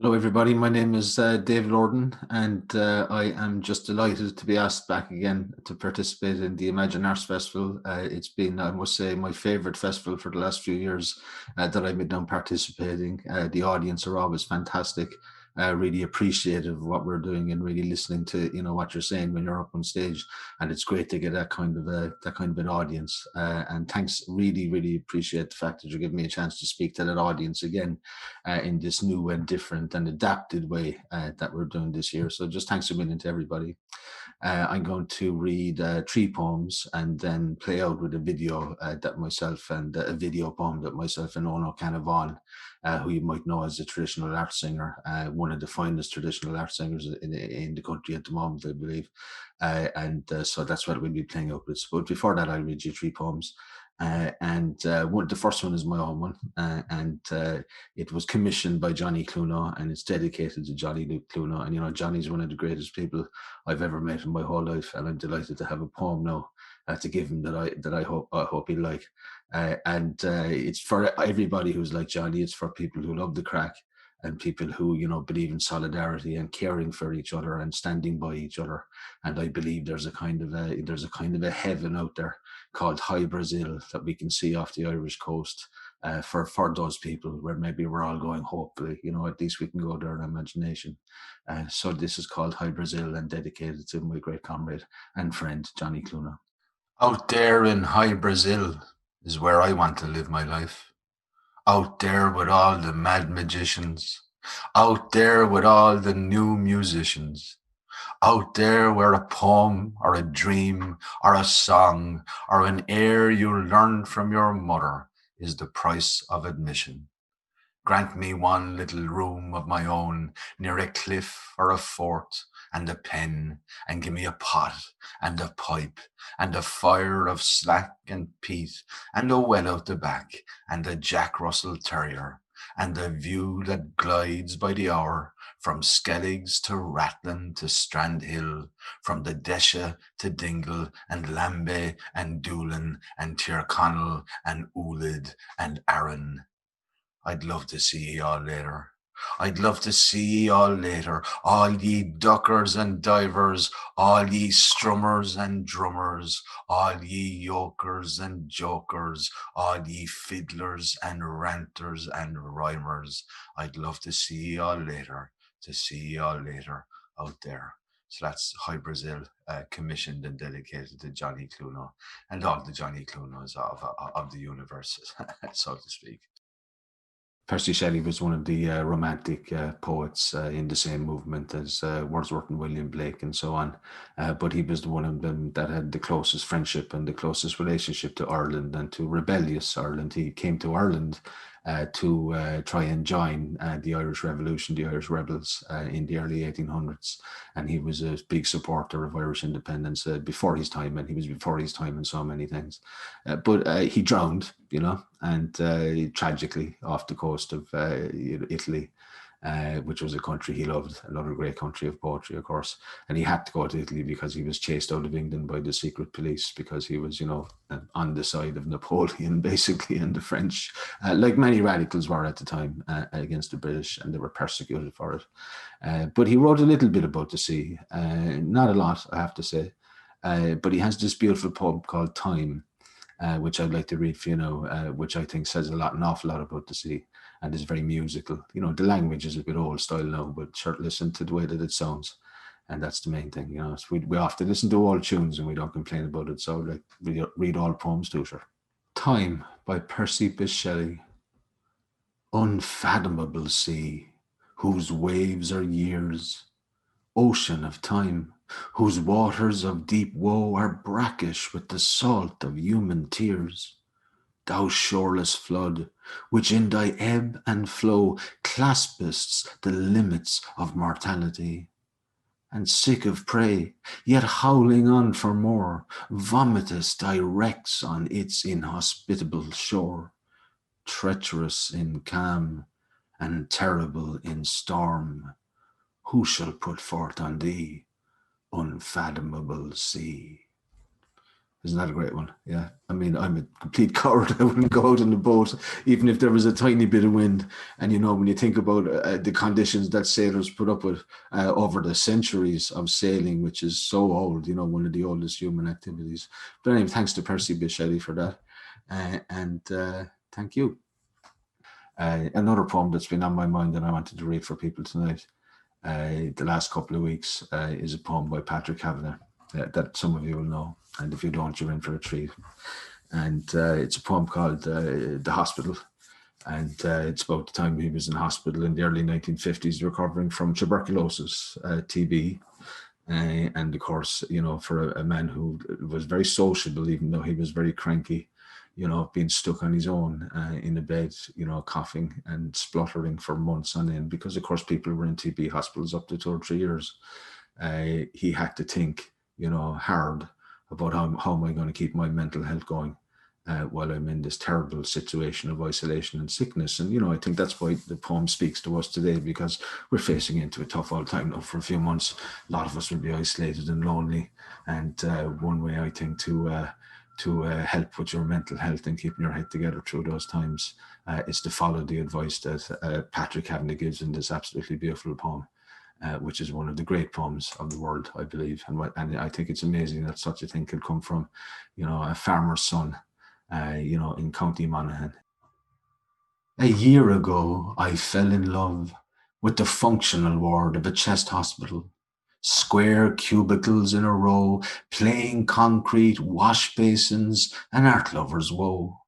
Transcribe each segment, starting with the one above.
Hello, everybody. My name is David Lorden, and I am just delighted to be asked back again to participate in the Imagine Arts Festival. It's been, I must say, my favourite festival for the last few years that I've been done participating. The audience are always fantastic. Really appreciative of what we're doing and really listening to what you're saying when you're up on stage, and it's great to get that kind of an audience. And thanks, really appreciate the fact that you're giving me a chance to speak to that audience again in this new and different and adapted way that we're doing this year. So just thanks a million to everybody. I'm going to read three poems and then play out with a video that myself and a video poem that myself and Ono Canavan, who you might know as a traditional art singer, one of the finest traditional art singers in the country at the moment, I believe. So that's what we'll be playing out with. But before that, I'll read you three poems. The first one is my own one, and it was commissioned by Johnny Cluno, and it's dedicated to Johnny Cluno. And Johnny's one of the greatest people I've ever met in my whole life, and I'm delighted to have a poem now to give him that I hope he'll like. It's for everybody who's like Johnny. It's for people who love the crack and people who believe in solidarity and caring for each other and standing by each other. And I believe there's a kind of a heaven out there called High Brazil that we can see off the Irish coast for those people where maybe we're all going, hopefully, at least we can go there in imagination. So this is called High Brazil and dedicated to my great comrade and friend, Johnny Cluna. Out there in High Brazil is where I want to live my life. Out there with all the mad magicians. Out there with all the new musicians. Out there where a poem or a dream or a song or an air you learned from your mother is the price of admission. Grant me one little room of my own near a cliff or a fort and a pen, and give me a pot and a pipe and a fire of slack and peat and a well out the back and a Jack Russell Terrier and a view that glides by the hour from Skelligs to Rathlin to Strandhill, from the Desha to Dingle and Lambay and Doolin and Tyrconnell and Oulid and Arran. I'd love to see ye all later. I'd love to see ye all later, all ye duckers and divers, all ye strummers and drummers, all ye yokers and jokers, all ye fiddlers and ranters and rhymers. I'd love to see ye all later, to see ye all later out there. So that's High Brazil, commissioned and dedicated to Johnny Cluno and all the Johnny Clunos of the universe, so to speak. Percy Shelley was one of the romantic poets in the same movement as Wordsworth and William Blake and so on. But he was the one of them that had the closest friendship and the closest relationship to Ireland and to rebellious Ireland. He came to Ireland to try and join the Irish Revolution, the Irish rebels in the early 1800s. And he was a big supporter of Irish independence before his time, and he was before his time in so many things. But he drowned, and tragically off the coast of Italy, which was a country he loved, another great country of poetry, of course. And he had to go to Italy because he was chased out of England by the secret police because he was, on the side of Napoleon, basically, and the French, like many radicals were at the time against the British, and they were persecuted for it. But he wrote a little bit about the sea, not a lot, I have to say. But he has this beautiful poem called Time, which I'd like to read for you now, which I think says an awful lot about the sea and is very musical. The language is a bit old style now, but sure, listen to the way that it sounds. And that's the main thing, So we often listen to old tunes and we don't complain about it. So like read all poems too, sure. Time by Percy Bysshe Shelley. Unfathomable sea, whose waves are years, ocean of time, whose waters of deep woe are brackish with the salt of human tears. Thou shoreless flood, which in thy ebb and flow claspest the limits of mortality, and sick of prey, yet howling on for more, vomitest thy wrecks on its inhospitable shore, treacherous in calm and terrible in storm. Who shall put forth on thee, unfathomable sea? Isn't that a great one? Yeah. I mean, I'm a complete coward. I wouldn't go out on the boat, even if there was a tiny bit of wind. And, when you think about the conditions that sailors put up with over the centuries of sailing, which is so old, one of the oldest human activities. But anyway, thanks to Percy Bysshe Shelley for that. And thank you. Another poem that's been on my mind that I wanted to read for people tonight, the last couple of weeks, is a poem by Patrick Kavanagh that some of you will know. And if you don't, you're in for a treat. And it's a poem called The Hospital. And it's about the time he was in hospital in the early 1950s, recovering from tuberculosis, TB. And of course, for a man who was very sociable, even though he was very cranky, being stuck on his own in a bed, coughing and spluttering for months on end, because of course people were in TB hospitals up to 2 or 3 years. He had to think, hard about how am I going to keep my mental health going while I'm in this terrible situation of isolation and sickness. And, I think that's why the poem speaks to us today, because we're facing into a tough old time now for a few months. A lot of us will be isolated and lonely. And one way, I think, to help with your mental health and keeping your head together through those times is to follow the advice that Patrick Kavanagh gives in this absolutely beautiful poem. Which is one of the great poems of the world, I believe. And I think it's amazing that such a thing could come from, a farmer's son, in County Monaghan. A year ago, I fell in love with the functional ward of a chest hospital. Square cubicles in a row, plain concrete, wash basins, and art lover's woe.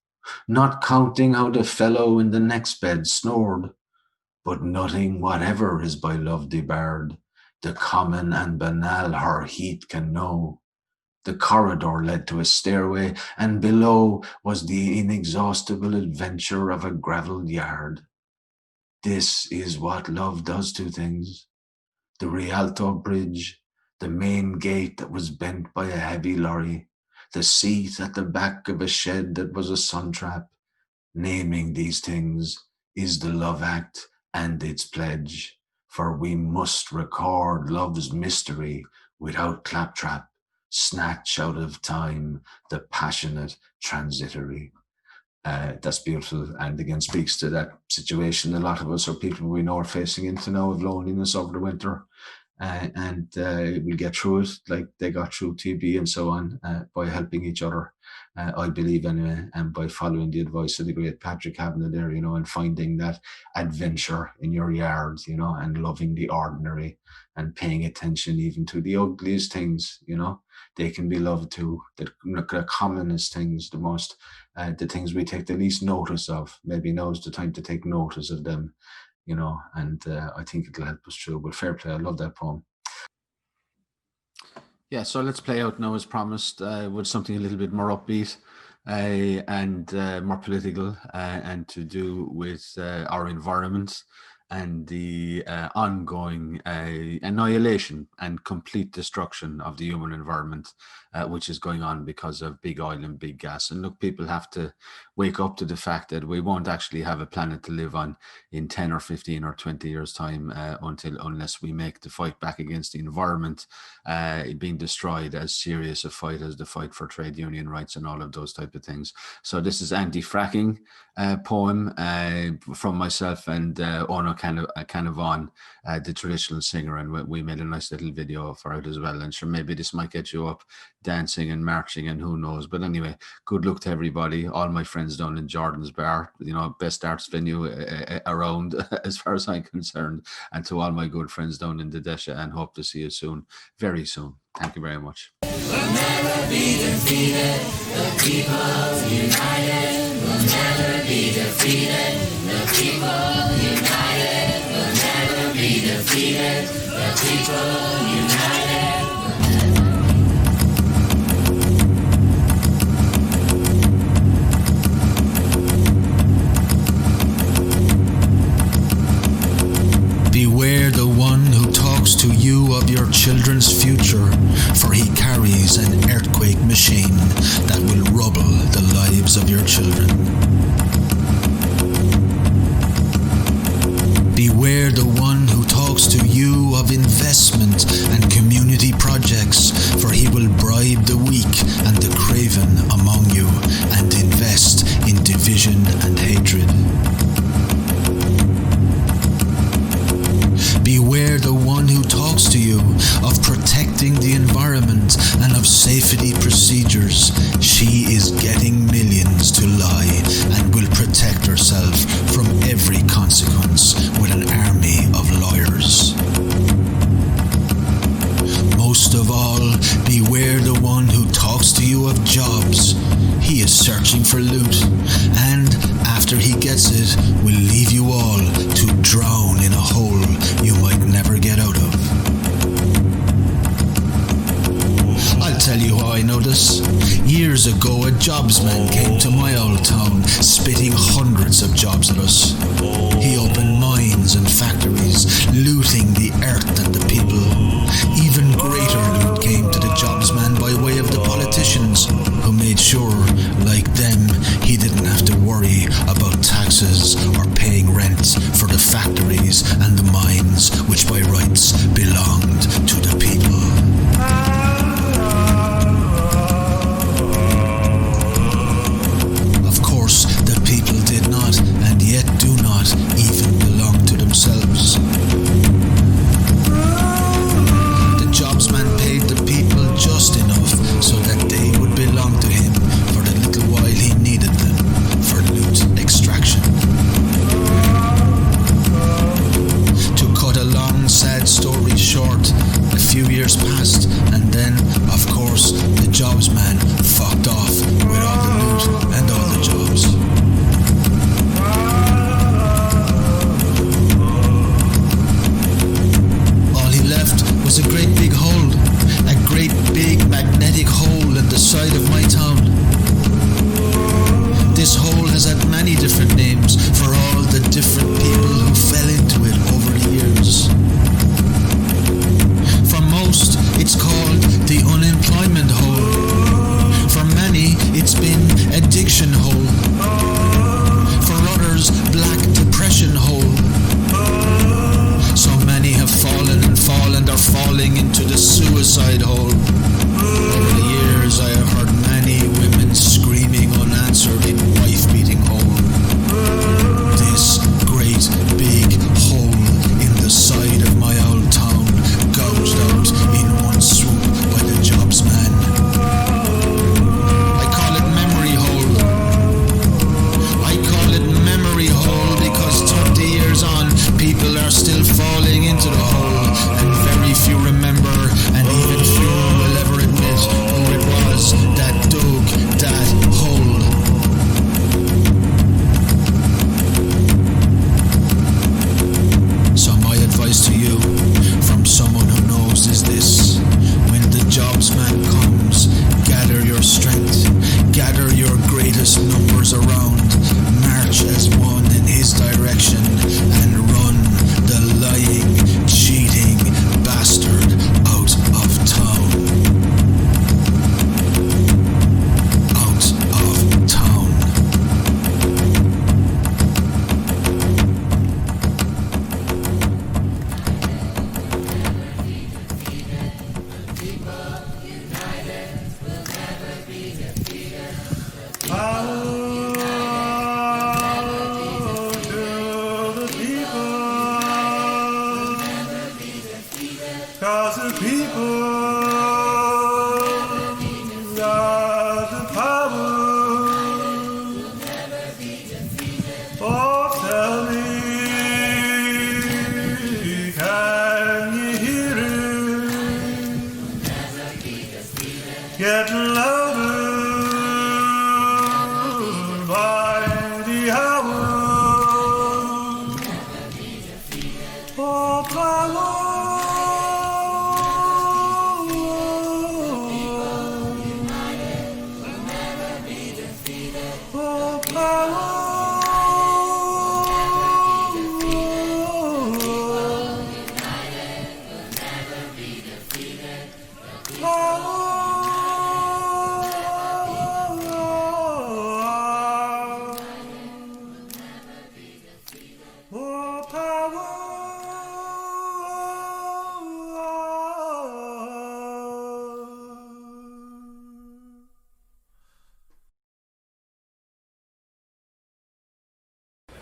Not counting how the fellow in the next bed snored. But nothing whatever is by love debarred. The common and banal her heat can know. The corridor led to a stairway, and below was the inexhaustible adventure of a gravelled yard. This is what love does to things. The Rialto Bridge, the main gate that was bent by a heavy lorry, the seat at the back of a shed that was a sun trap. Naming these things is the love act and its pledge, for we must record love's mystery without claptrap, snatch out of time the passionate transitory. That's beautiful, and again speaks to that situation a lot of us or people we know are facing into now of loneliness over the winter. And we'll get through it like they got through TB and so on by helping each other, I believe anyway, and by following the advice of the great Patrick Kavanagh there, and finding that adventure in your yard, and loving the ordinary and paying attention even to the ugliest things, they can be loved too. The commonest things, the things we take the least notice of. Maybe now's the time to take notice of them. And I think it'll help us through. But fair play, I love that poem. Yeah, so let's play out now as promised with something a little bit more upbeat and more political and to do with our environment and the ongoing annihilation and complete destruction of the human environment, which is going on because of big oil and big gas. And look, people have to wake up to the fact that we won't actually have a planet to live on in 10 or 15 or 20 years' time unless we make the fight back against the environment being destroyed as serious a fight as the fight for trade union rights and all of those type of things. So this is anti-fracking poem from myself and Ono Canavan, the traditional singer, and we made a nice little video for it as well. And sure, maybe this might get you up dancing and marching and who knows. But anyway, good luck to everybody, all my friends down in Jordan's Bar, best arts venue around as far as I'm concerned, and to all my good friends down in Dedesha, and hope to see you soon, very soon. Thank you very much. We'll never be defeated, the people united. We'll never be defeated, the people united. We'll never be defeated, the people united. Beware the one who talks to you of your children's future, for he carries an earthquake machine that will rubble the lives of your children. Beware the one who talks to you of investment and community projects, for he will bribe the weak and the craving jobsman came to my old town, spitting hundreds of jobs at us. He opened mines and factories, looting the earth and the people. Even greater loot came to the jobsman by way of the politicians, who made sure, like them, he didn't have to worry about taxes or paying rent for the factories and the mines which by rights belonged to the people. Of course, the people did not, and yet do not, even belong to themselves. The jobsman paid the people just enough so that they would belong to him for the little while he needed them for loot extraction. To cut a long, sad story short, a few years passed, and then, of course, the jobsman fucked off with all the loot and all the jobs. All he left was a great big hole, a great big magnetic hole in the side of my town. This hole has had many different names for all the different people who fell into it over the years. For most, it's called the unemployment hole. For many, it's been addiction hole. For others, black depression hole. So many have fallen and fallen, are falling into the suicide hole. Over the years, I have heard many women screaming unanswered in wife-beating hole. This great big hole in the side of my old town, gouged out in one swoop by the jobsman. I call it memory hole. I call it memory hole because 30 years on, people are still falling into the hole, and very few remember, and even fewer will ever admit who it was that dug that hole. So my advice to you, from someone who knows, is this: when the jobsman comes, gather your strength, gather your greatest numbers around, march as one in his direction, and run the lying, cheating bastard out of town. Out of town. Cause the people got the power. Oh, tell me, can you hear it? Getting louder by the hour. Oh, power.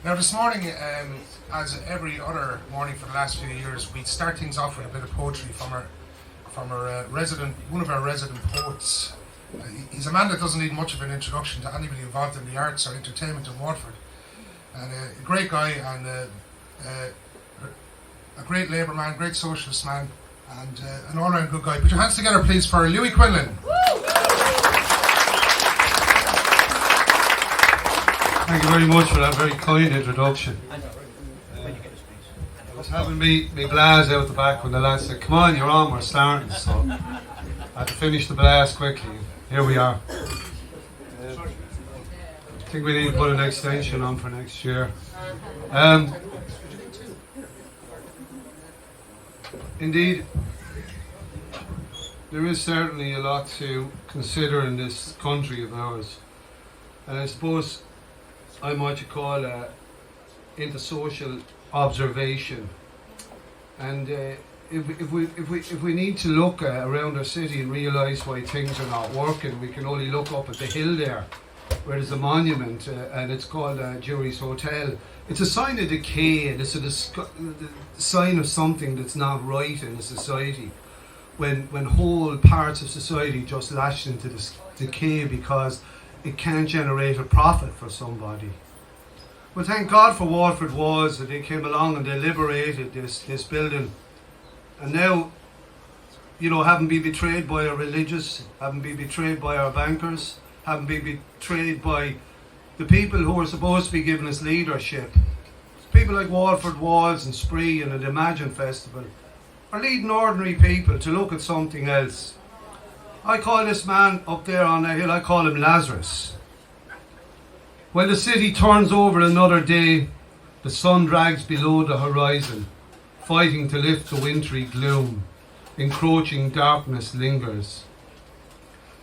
Now this morning, as every other morning for the last few years, we start things off with a bit of poetry from our resident, one of our resident poets. He's a man that doesn't need much of an introduction to anybody involved in the arts or entertainment in Waterford, and a great guy and a great labour man, great socialist man, and an all-round good guy. Put your hands together, please, for Louis Quinlan. Thank you very much for that very kind introduction. I was having me Blaas out the back when the lads said, "Come on, you're on, we're starting." So I had to finish the Blaas quickly. Here we are. think we need to put an extension on for next year. Indeed, there is certainly a lot to consider in this country of ours, and I suppose I'm what you call into social observation. And if we need to look around our city and realise why things are not working, we can only look up at the hill there, where there's a monument, and it's called Jury's Hotel. It's a sign of decay, and it's a sign of something that's not right in a society. When whole parts of society just lash into this decay because it can't generate a profit for somebody. Well, thank God for Waterford Walls that they came along and they liberated this building. And now, you know, haven't been betrayed by our religious, haven't been betrayed by our bankers, haven't been betrayed by the people who are supposed to be giving us leadership. People like Waterford Walls and Spree and the Imagine Festival are leading ordinary people to look at something else. I call this man up there on the hill, I call him Lazarus. While the city turns over another day, the sun drags below the horizon, fighting to lift the wintry gloom. Encroaching darkness lingers,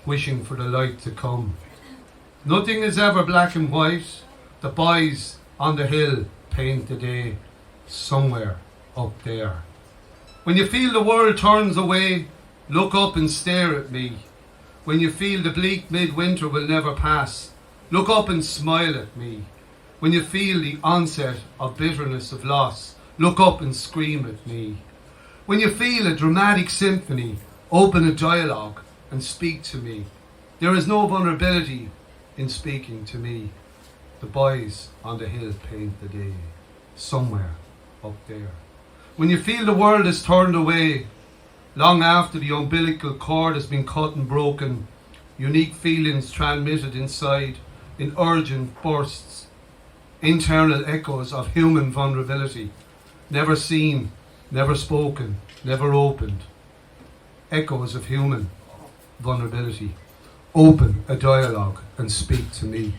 wishing for the light to come. Nothing is ever black and white. The boys on the hill paint the day somewhere up there. When you feel the world turns away, look up and stare at me. When you feel the bleak midwinter will never pass, look up and smile at me. When you feel the onset of bitterness of loss, look up and scream at me. When you feel a dramatic symphony, open a dialogue and speak to me. There is no vulnerability in speaking to me. The boys on the hill paint the day somewhere up there. When you feel the world is turned away, long after the umbilical cord has been cut and broken, unique feelings transmitted inside in urgent bursts, internal echoes of human vulnerability, never seen, never spoken, never opened. Echoes of human vulnerability. Open a dialogue and speak to me.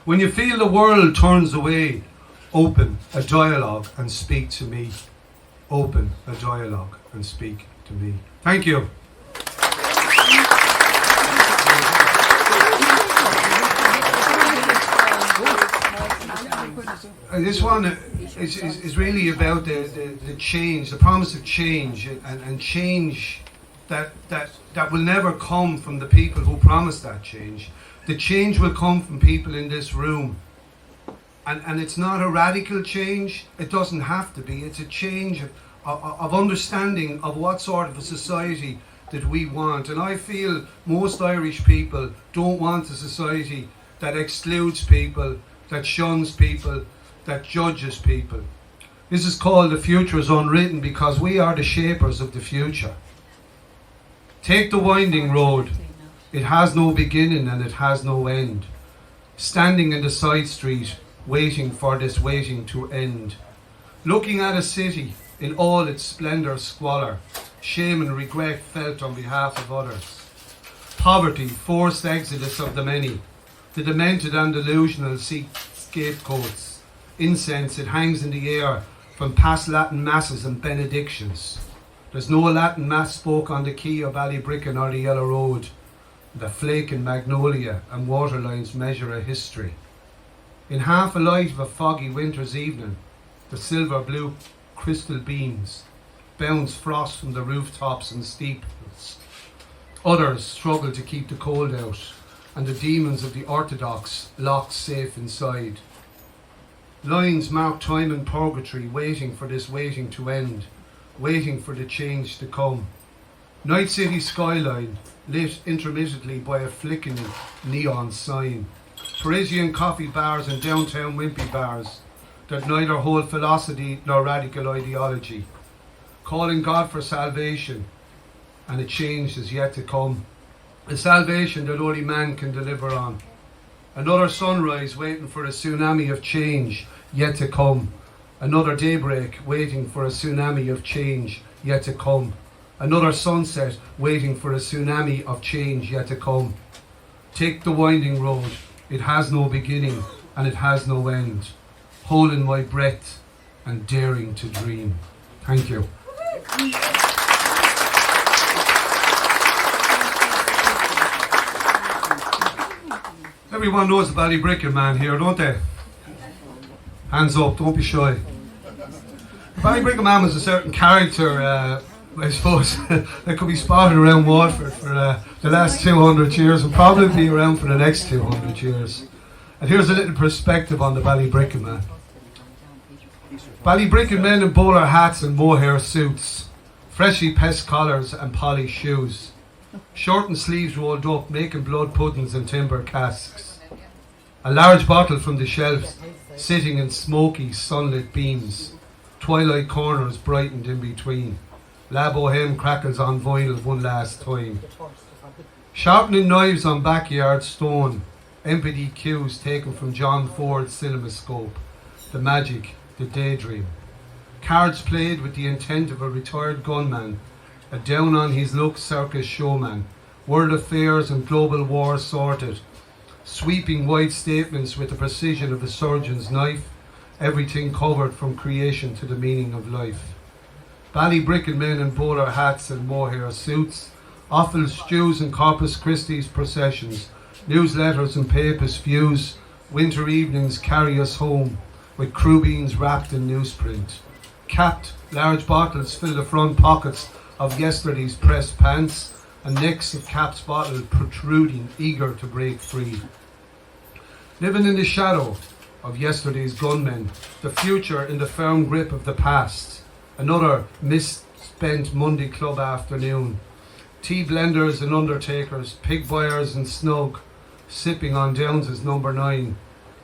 When you feel the world turns away, open a dialogue and speak to me. Open a dialogue and speak to me. Thank you. This one is really about the change, the promise of change, and change that will never come from the people who promise that change. The change will come from people in this room. And it's not a radical change. It doesn't have to be. It's a change of understanding of what sort of a society that we want. And I feel most Irish people don't want a society that excludes people, that shuns people, that judges people. This is called The Future is Unwritten because we are the shapers of the future. Take the winding road. It has no beginning and it has no end. Standing in the side street, waiting for this waiting to end. Looking at a city in all its splendour, squalor, shame and regret felt on behalf of others. Poverty, forced exodus of the many. The demented and delusional seek scapegoats. Incense, it hangs in the air from past Latin masses and benedictions. There's no Latin mass spoke on the quay of Ballybricken or the Yellow Road. The flake and magnolia and water lines measure a history. In half a light of a foggy winter's evening, the silver blue crystal beams bounce frost from the rooftops and steeples. Others struggle to keep the cold out, and the demons of the orthodox locked safe inside. Lines mark time in purgatory, waiting for this waiting to end, waiting for the change to come. Night city skyline, lit intermittently by a flickering neon sign. Parisian coffee bars and downtown wimpy bars that neither hold philosophy nor radical ideology. Calling God for salvation, and a change is yet to come. A salvation that only man can deliver on. Another sunrise waiting for a tsunami of change yet to come. Another daybreak waiting for a tsunami of change yet to come. Another sunset waiting for a tsunami of change yet to come. Take the winding road. It has no beginning and it has no end. Holding my breath and daring to dream. Thank you. Everyone knows the Ballybrickin man here, don't they? Hands up, don't be shy. The Ballybrickin man was a certain character, I suppose, that could be spotted around Waterford for the last 200 years and probably be around for the next 200 years. And here's a little perspective on the Ballybrickin man. Ballybrickin men in bowler hats and mohair suits, freshly pressed collars and polished shoes, shortened sleeves rolled up, making blood puddings in timber casks. A large bottle from the shelves, sitting in smoky, sunlit beams, twilight corners brightened in between. La Boheme crackles on vinyl one last time. Sharpening knives on backyard stone, empty cues taken from John Ford's cinemascope. The magic, the daydream. Cards played with the intent of a retired gunman, a down on his luck circus showman, world affairs and global war sorted, sweeping wide statements with the precision of a surgeon's knife, everything covered from creation to the meaning of life. Ballybrickin men in bowler hats and mohair suits, offal stews and Corpus Christi's processions, newsletters and papist views, winter evenings carry us home, with crew beans wrapped in newsprint. Capped, large bottles fill the front pockets of yesterday's pressed pants, and necks of caps bottle protruding, eager to break free. Living in the shadow of yesterday's gunmen, the future in the firm grip of the past. Another misspent Monday club afternoon. Tea blenders and undertakers, pig buyers and snug, sipping on Downs' number 9,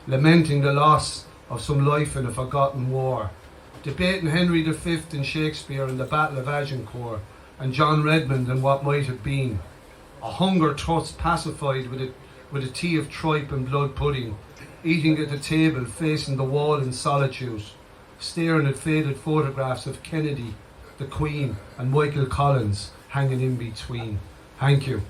lamenting the loss of some life in a forgotten war. Debating Henry V and Shakespeare and the Battle of Agincourt, and John Redmond and what might have been. A hunger thirst pacified with a tea of tripe and blood pudding, eating at the table facing the wall in solitude, staring at faded photographs of Kennedy, the Queen and Michael Collins hanging in between. Thank you.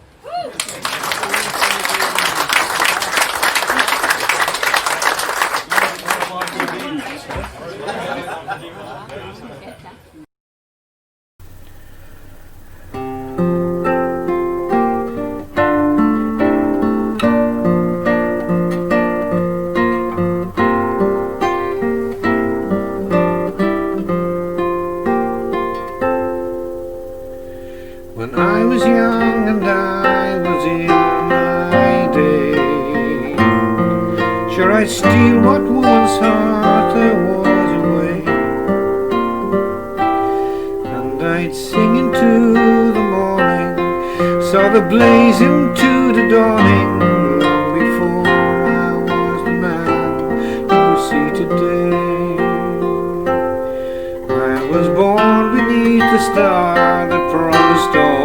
When I was young and I was in my day, sure I'd steal what woman's heart there was away, and I'd sing into the morning, saw the blaze into the dawning, long before I was the man you see today. I was born beneath the star that promised all.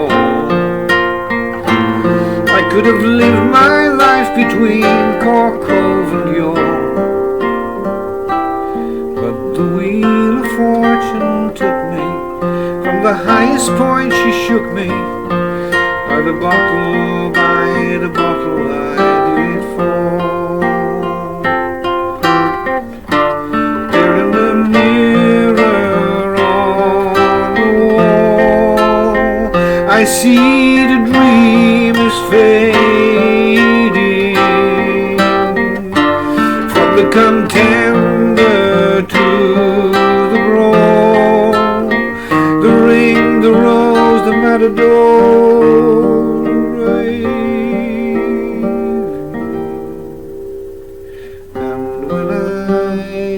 I could have lived my life between Cork Cove and Yore, but the wheel of fortune took me from the highest point. She shook me by the bottle I did fall. There in the mirror on the wall, I see the dream is fading, from the contender to the brawl, the ring, the rose, the matador rave. And when I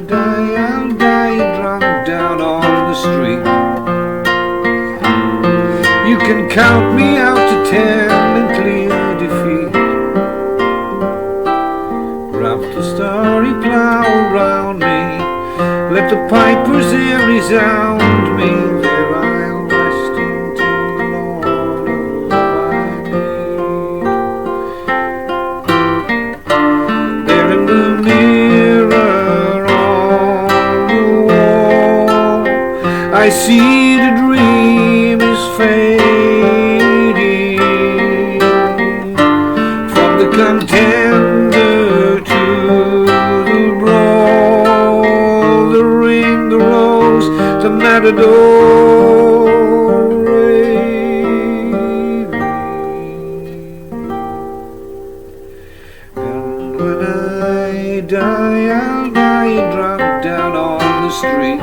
die, I'll die drunk down on the street. You can count me out to 10 and clear defeat. Wrap the starry plough around me, let the piper's ear resound me. There I'll rest until the Lord of love I meet. There in the mirror on the wall, I see the dream is fading, from the contender matador raving. And when I die, I'll die drunk down on the street.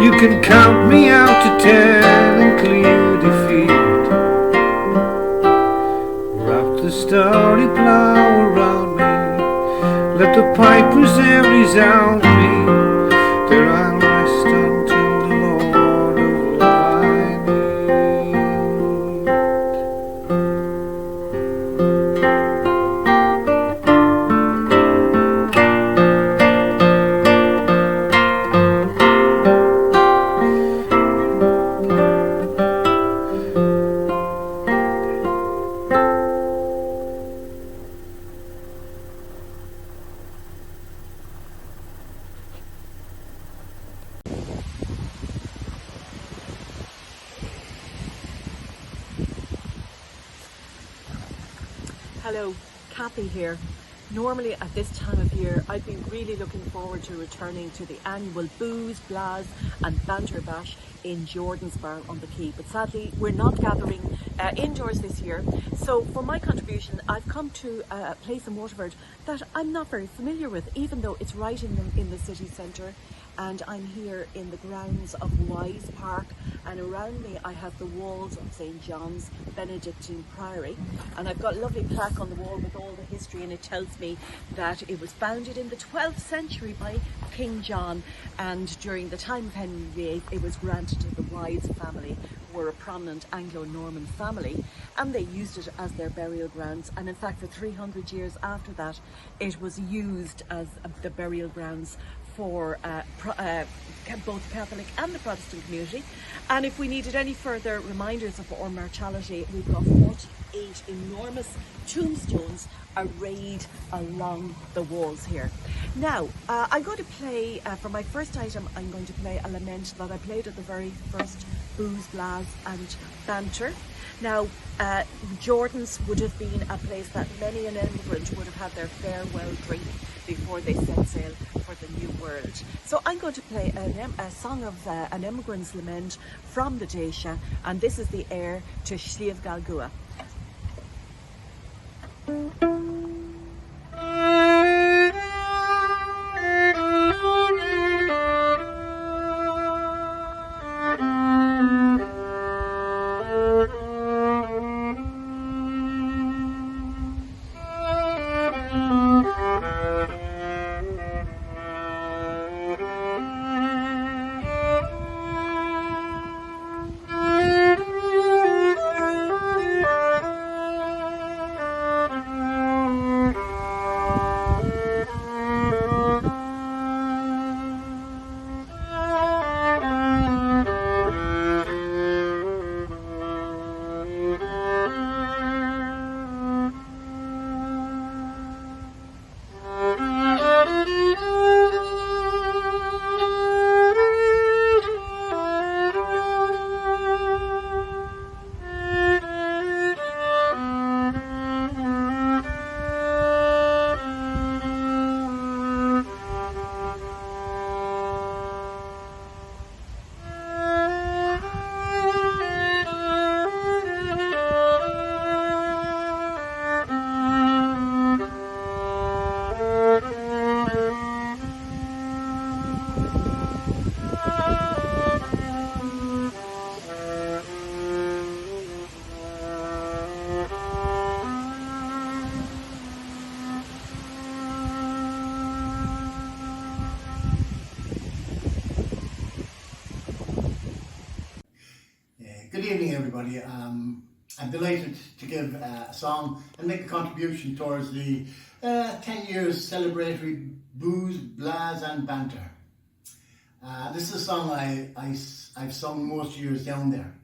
You can count me out to 10 and clear defeat. Wrap the starry plough around me, let the pipers there resound me. There I'll rest until the Lord of love I Hello, Kathy here. Normally at this time of year I'd be really looking forward to returning to the annual Booze, Blaas and Banter Bash in Jordan's Bar on the Quay, but sadly we're not gathering indoors this year. So for my contribution I've come to a place in Waterford that I'm not very familiar with, even though it's right in the city centre. And I'm here in the grounds of Wise Park, and around me I have the walls of St. John's Benedictine Priory, and I've got a lovely plaque on the wall with all the history, and it tells me that it was founded in the 12th century by King John, and during the time of Henry VIII it was granted to the Wise family, who were a prominent Anglo-Norman family, and they used it as their burial grounds. And in fact for 300 years after that it was used as the burial grounds for both the Catholic and the Protestant community. And if we needed any further reminders of our mortality, we've got 48 enormous tombstones arrayed along the walls here. Now, I'm going to play, for my first item, I'm going to play a lament that I played at the very first Booze, Blaas and Banter. Now, Jordan's would have been a place that many an immigrant would have had their farewell drink before they set sail for the new world. So I'm going to play a song of an immigrant's lament from the Daisha, and this is the air to Sliabh Galgua. Good evening, everybody. I'm delighted to give a song and make a contribution towards the 10 years celebratory Booze, Blaas and Banter. This is a song I've sung most years down there,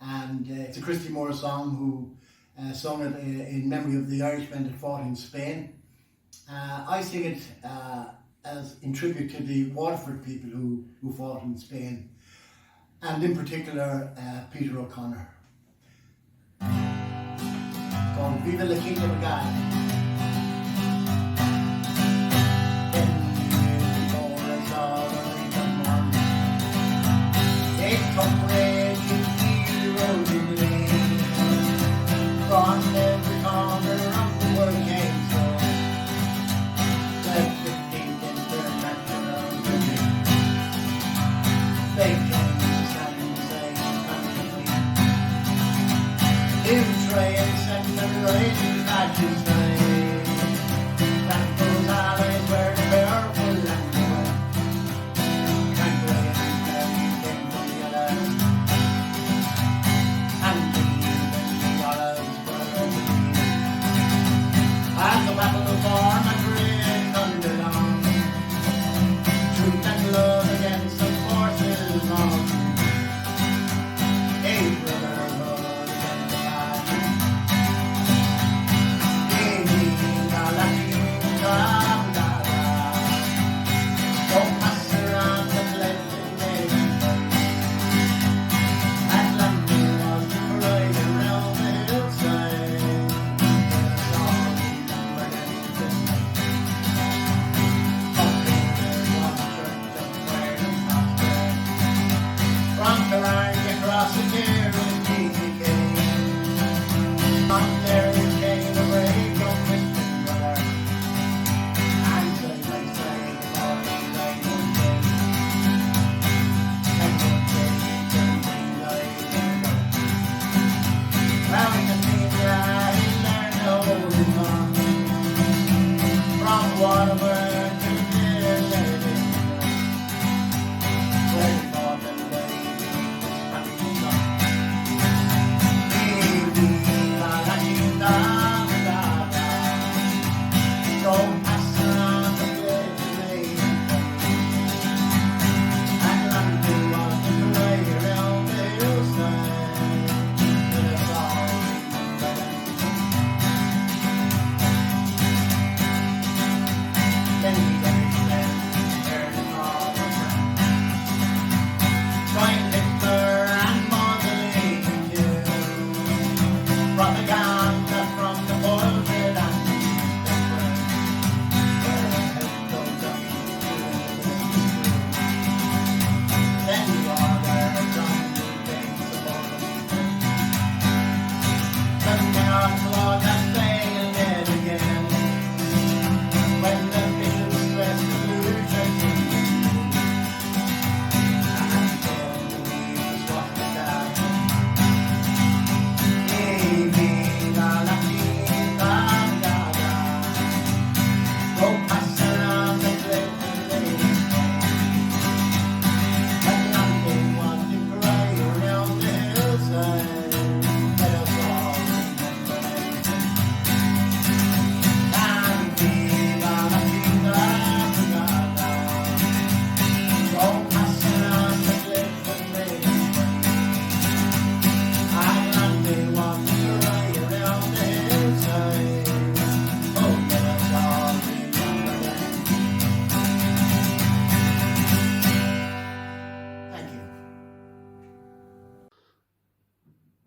and it's a Christy Moore song who sung it in memory of the Irishmen that fought in Spain. I sing it as in tribute to the Waterford people who fought in Spain, and in particular Peter O'Connor. Called Viva la Quinta Brigada. 10 years before I saw the light on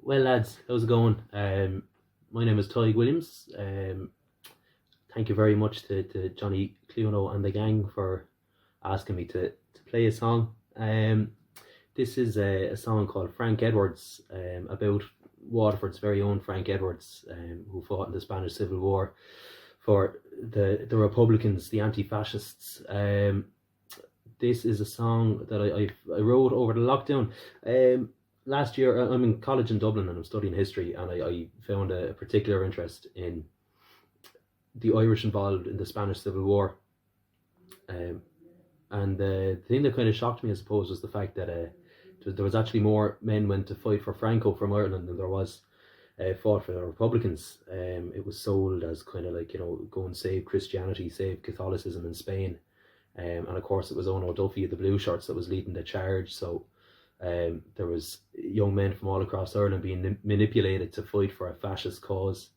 Well, lads, how's it going? My name is Ty Williams. Thank you very much to Johnny Cluno and the gang for asking me to play a song. This is a song called Frank Edwards, about Waterford's very own Frank Edwards, who fought in the Spanish Civil War for the Republicans, the anti-fascists. This is a song that I wrote over the lockdown. Last year, I'm in college in Dublin and I'm studying history, and I found a particular interest in the Irish involved in the Spanish Civil War. And the thing that kind of shocked me, I suppose, was the fact that there was actually more men went to fight for Franco from Ireland than there was fought for the Republicans. It was sold as kind of like, go and save Christianity, save Catholicism in Spain. And of course, it was Ono Duffy of the Blue Shirts that was leading the charge. So there was young men from all across Ireland being manipulated to fight for a fascist cause.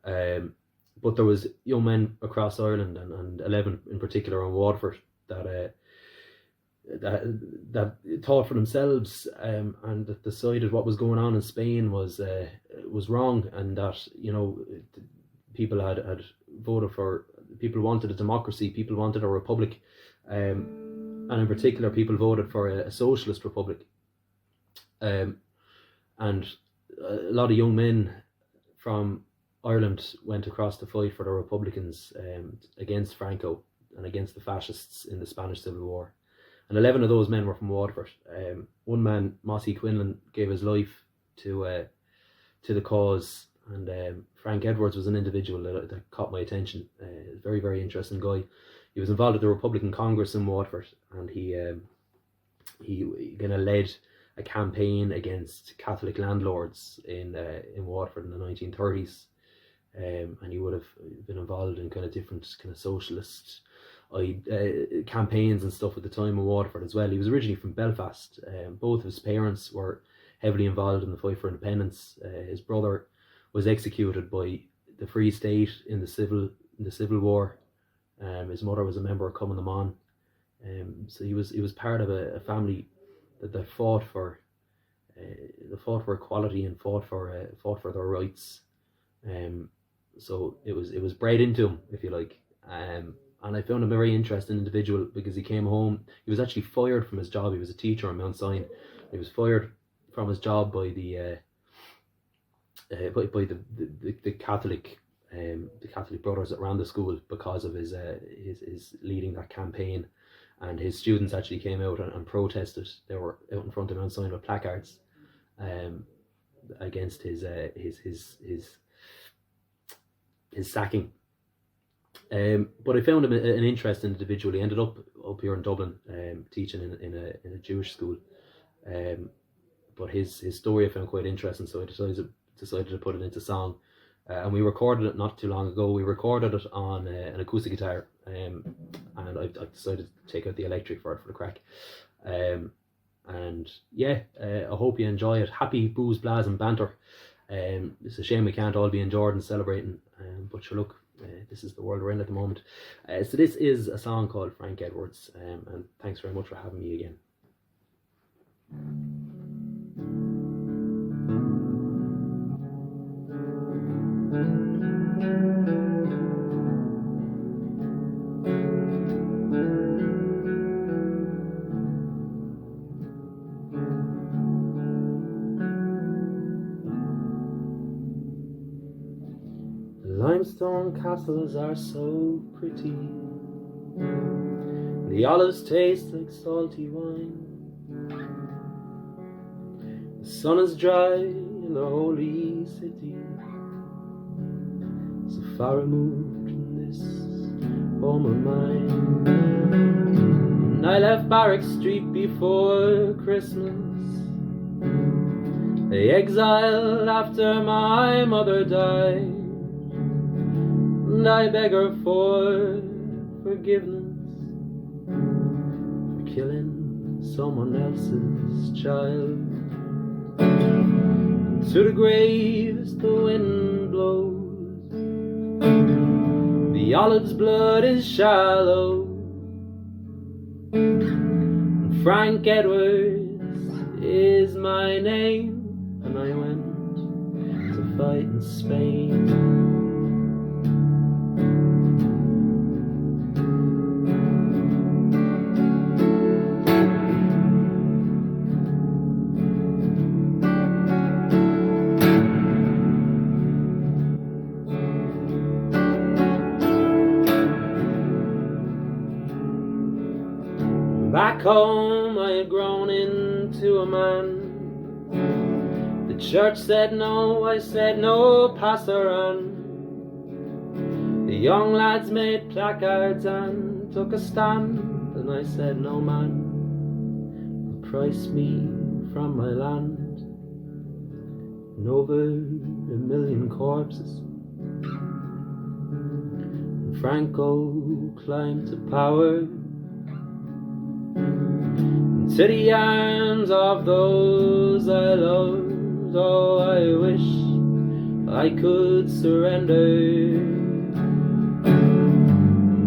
But there was young men across Ireland, and 11 in particular in Waterford, that thought for themselves, and that decided what was going on in Spain was wrong, and that people had voted for, people wanted a democracy, people wanted a republic, and in particular people voted for a socialist republic, and a lot of young men from Ireland went across to fight for the Republicans, against Franco and against the fascists in the Spanish Civil War. And 11 of those men were from Waterford. One man, Mossy Quinlan, gave his life to the cause, And Frank Edwards was an individual that caught my attention. Very, very interesting guy. He was involved with the Republican Congress in Waterford, and he kind of led a campaign against Catholic landlords in Waterford in the 1930s. And he would have been involved in kind of different kind of socialist campaigns and stuff at the time in Waterford as well. He was originally from Belfast. Both of his parents were heavily involved in the fight for independence. His brother was executed by the Free State in the Civil War. His mother was a member of Cumann na mBan. So he was part of a family that fought for equality and fought for their rights. So it was bred into him, if you like. And I found him a very interesting individual because he came home. He was actually fired from his job. He was a teacher in Mount Sion. He was fired from his job by the Catholic brothers that ran the school because of his leading that campaign. And his students actually came out and protested. They were out in front of Mount Sion with placards against his sacking. But I found him an interesting individual. He ended up here in Dublin teaching in a Jewish school. But his story I found quite interesting, so I decided to put it into song. And we recorded it not too long ago. We recorded it on an acoustic guitar, and I've decided to take out the electric for the crack. And yeah, I hope you enjoy it. Happy booze, Blaas and banter. It's a shame we can't all be in Jordan celebrating, but sure, look, this is the world we're in at the moment. So this is a song called Frank Edwards, and thanks very much for having me again. Limestone castles are so pretty. The olives taste like salty wine. The sun is dry in the holy city, so far removed from this home of mine. And I left Barrack Street before Christmas, the exile after my mother died. And I beg her for forgiveness for killing someone else's child. And to the graves the wind blows, the olive's blood is shallow, and Frank Edwards is my name. And I went to fight in Spain. Back home I had grown into a man. The church said no, I said no, pass her on. The young lads made placards and took a stand, and I said no man will price me from my land. And over 1,000,000 corpses, and Franco climbed to power. Into the arms of those I loved, oh, I wish I could surrender.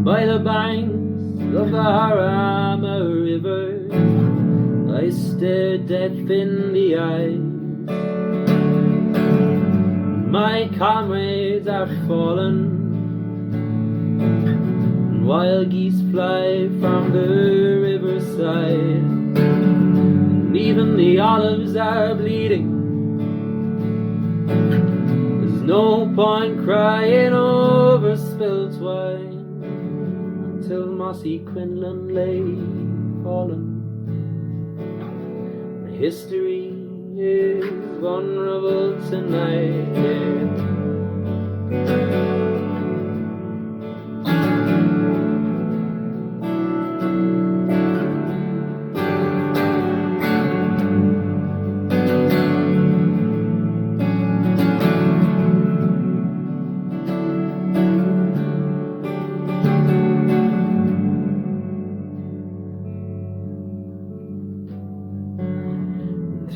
By the banks of the Harama River, I stared death in the eyes. My comrades are fallen, wild geese fly from the riverside, and even the olives are bleeding. There's no point crying over spilt wine until mossy Quinlan lay fallen. History is vulnerable tonight, yeah.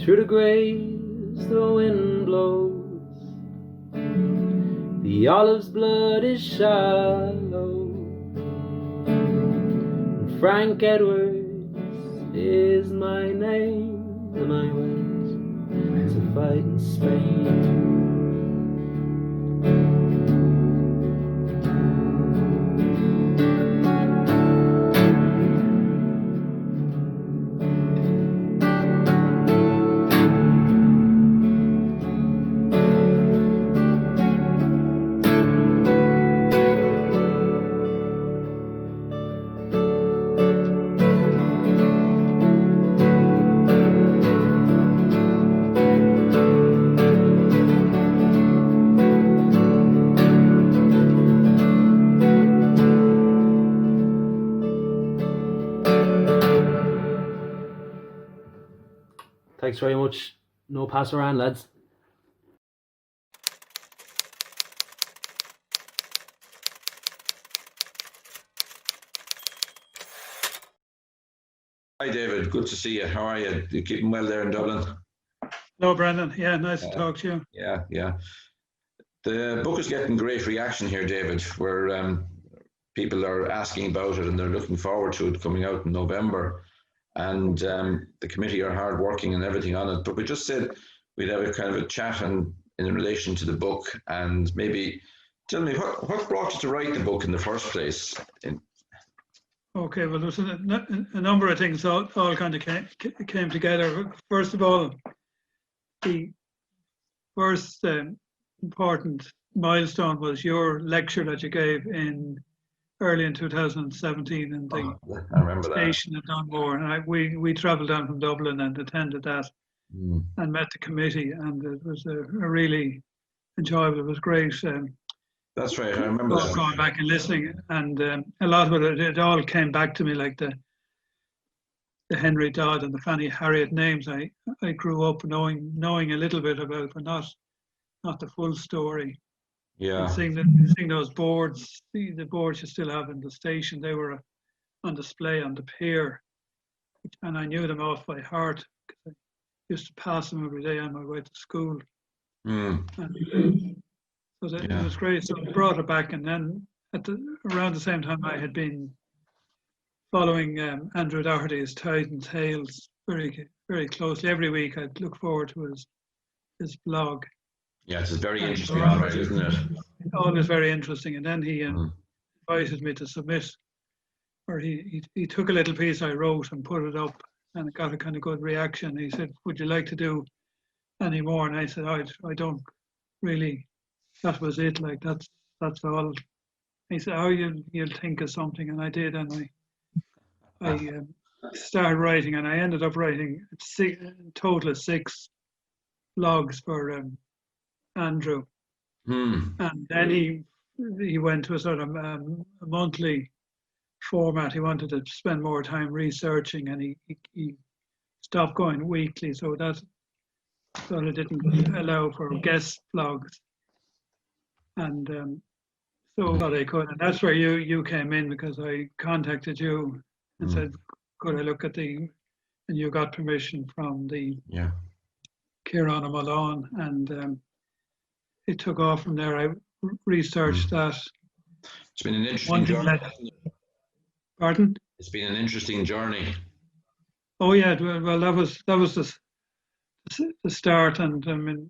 Through the graves the wind blows, the olive's blood is shallow, and Frank Edwards is my name, and I went to fight in Spain. Thanks very much. No pass around, lads. Hi David, good to see you. How are you? You keeping well there in Dublin? Hello, Brendan. Yeah, nice to talk to you. Yeah. The book is getting great reaction here, David, where people are asking about it and they're looking forward to it coming out in November. And the committee are hard working and everything on it. But we just said we'd have a kind of a chat in relation to the book, and maybe tell me what brought you to write the book in the first place? Okay, well, there's a number of things all kind of came together. First of all, the first important milestone was your lecture that you gave early in 2017 in the station in Dunmore. And we travelled down from Dublin and attended that and met the committee, and it was a really enjoyable. It was great. That's right, I remember that. Going back and listening, and a lot of it all came back to me, like the Henry Dodd and the Fanny Harriet names. I grew up knowing a little bit about, but not the full story. Yeah. And seeing those boards, the boards you still have in the station, they were on display on the pier, and I knew them off by heart because I used to pass them every day on my way to school. And, so it was great. So I brought it back, and then around the same time I had been following Andrew Doherty's Tides and Tales very, very closely. Every week I'd look forward to his blog. Yeah, it's very interesting, right, isn't it? Always very interesting. And then he invited me to submit, or he took a little piece I wrote and put it up, and it got a kind of good reaction. He said, "Would you like to do any more?" And I said, I don't really. That was it. Like that's all. He said, "Oh, you'll think of something," and I did, and I started writing, and I ended up writing a total of 6 blogs for Andrew, and then he went to a sort of a monthly format. He wanted to spend more time researching, and he stopped going weekly, so that sort of didn't allow for guest blogs. And so that I could, and that's where you came in, because I contacted you and said, could I look at and you got permission from the Kieran O'Malone, and it took off from there. I researched that. It's been an interesting journey. Pardon? It's been an interesting journey. Oh yeah, well that was the start, and I mean,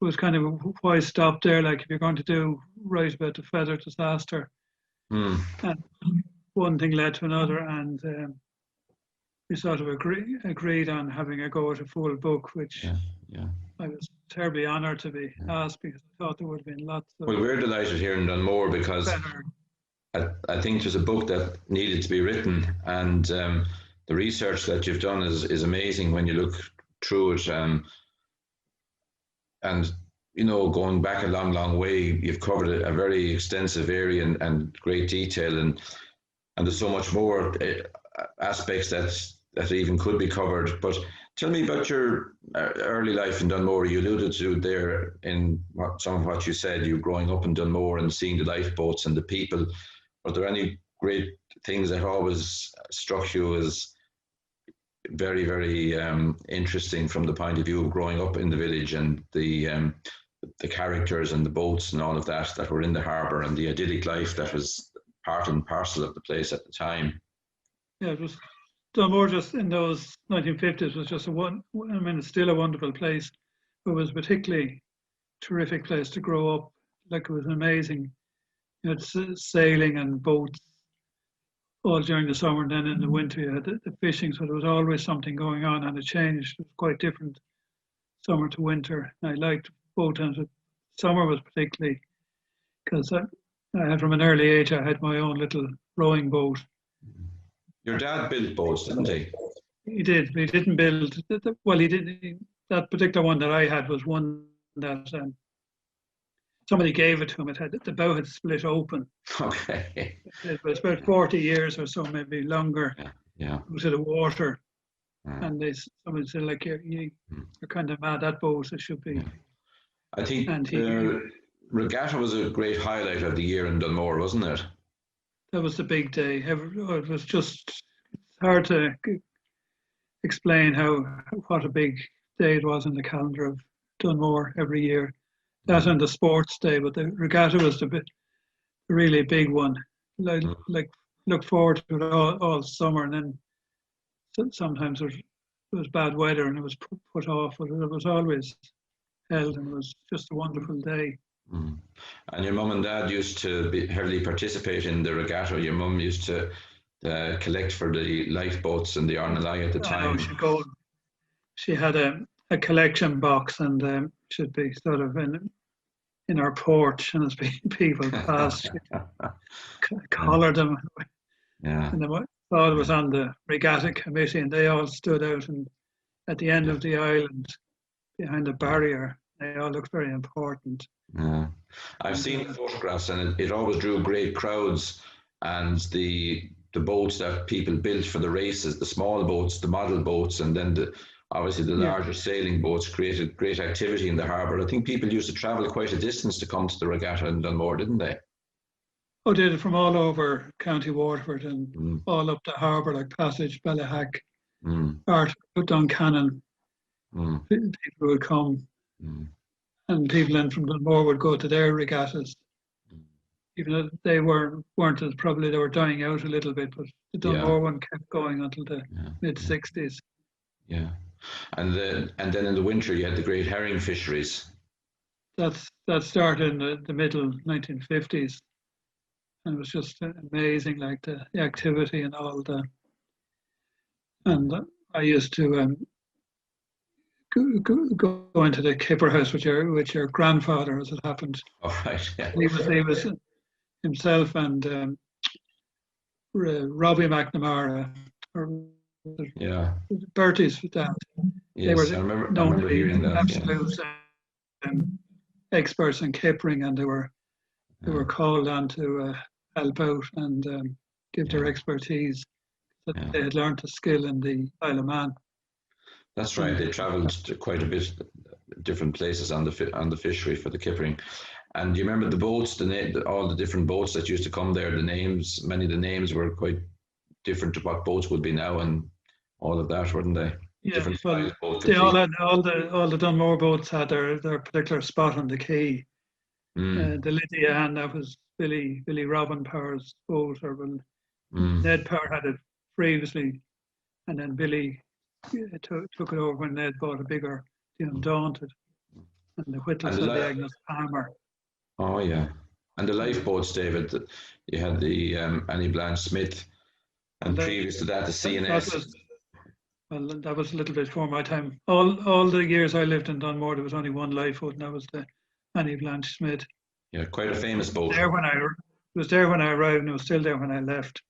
it was kind of why I stopped there. Like, if you're going to write about the feather disaster, and one thing led to another, and we sort of agreed on having a go at a full book, which I was terribly honoured to be asked, because I thought there would have been lots of. Well, we're delighted here in Dunmore, because I think there's a book that needed to be written, and the research that you've done is amazing when you look through it. And going back a long, long way, you've covered a very extensive area and great detail, and there's so much more aspects that even could be covered. But tell me about your early life in Dunmore. You alluded to there in some of what you said, you growing up in Dunmore and seeing the lifeboats and the people. Are there any great things that always struck you as very, very interesting from the point of view of growing up in the village, and the characters and the boats and all of that were in the harbour, and the idyllic life that was part and parcel of the place at the time? Yeah, it was Dunmore just in those 1950s was just it's still a wonderful place. It was a particularly terrific place to grow up. Like, it was amazing. You had sailing and boats all during the summer, and then in the winter you had the fishing, so there was always something going on, and it changed. It was quite different summer to winter. I liked both times, but summer was particularly, because I had from an early age, I had my own little rowing boat. Your dad built boats, didn't he? He did, but he didn't build, well, he did, that particular one that I had was one that somebody gave it to him. The bow had split open. Okay. It was about 40 years or so, maybe longer. Yeah. It was in the water. And somebody said, like, you're kind of mad, that boat, it should be. Yeah. I think the regatta was a great highlight of the year in Dunmore, wasn't it? That was the big day. It was just hard to explain what a big day it was in the calendar of Dunmore every year. That and the sports day, but the regatta was the really big one. Like look forward to it all summer, and then sometimes it was bad weather and it was put off, but it was always held, and it was just a wonderful day. And your mum and dad used to heavily participate in the regatta. Your mum used to collect for the lifeboats and the Arnalai at the time. She had a collection box, and should be sort of in our porch, and as people passed, collared them. Yeah. And I thought it was on the regatta committee, and they all stood out and at the end of the island behind the barrier. They all looked very important. Yeah, I've seen the photographs, and it always drew great crowds. And the boats that people built for the races, the small boats, the model boats, and then obviously the larger sailing boats created great activity in the harbour. I think people used to travel quite a distance to come to the regatta in Dunmore, didn't they? Oh, they did, from all over County Waterford and all up the harbour, like Passage, Bellahack, part of Duncannon. People would come. And people in from Dunmore would go to their regattas, even though they weren't as, probably they were dying out a little bit, but the Dunmore one kept going until the mid-60s. Yeah, and then in the winter you had the great herring fisheries. That started in the middle 1950s, and it was just amazing, like the activity and all the. And I used to go into the Kipper house with your grandfather, as it happened. Oh, right, yeah. He was himself and Robbie McNamara, or Bertie's dad. Yes, I remember hearing that. Absolute experts in kippering, and they were called on to help out and give their expertise that they had learned a skill in the Isle of Man. That's right. They travelled to quite a bit different places on the fishery for the kippering. And do you remember the boats, all the different boats that used to come there? Many of the names were quite different to what boats would be now, and all of that, weren't they? Yeah, different well, boats. they all the Dunmore boats had their particular spot on the quay. The Lydia Ann, that was Billy Robin Power's boat, or Ned Power had it previously, and then Billy took it over when Ned bought a bigger, the Undaunted, and the Whittles had the Agnes Palmer. Oh yeah, and the lifeboats, David. You had the Annie Blanche Smith, and previous to that the CNS. That was a little bit before my time. All the years I lived in Dunmore, there was only one lifeboat, and that was the Annie Blanche Smith. Yeah, quite a famous boat. It was there when I arrived, and it was still there when I left.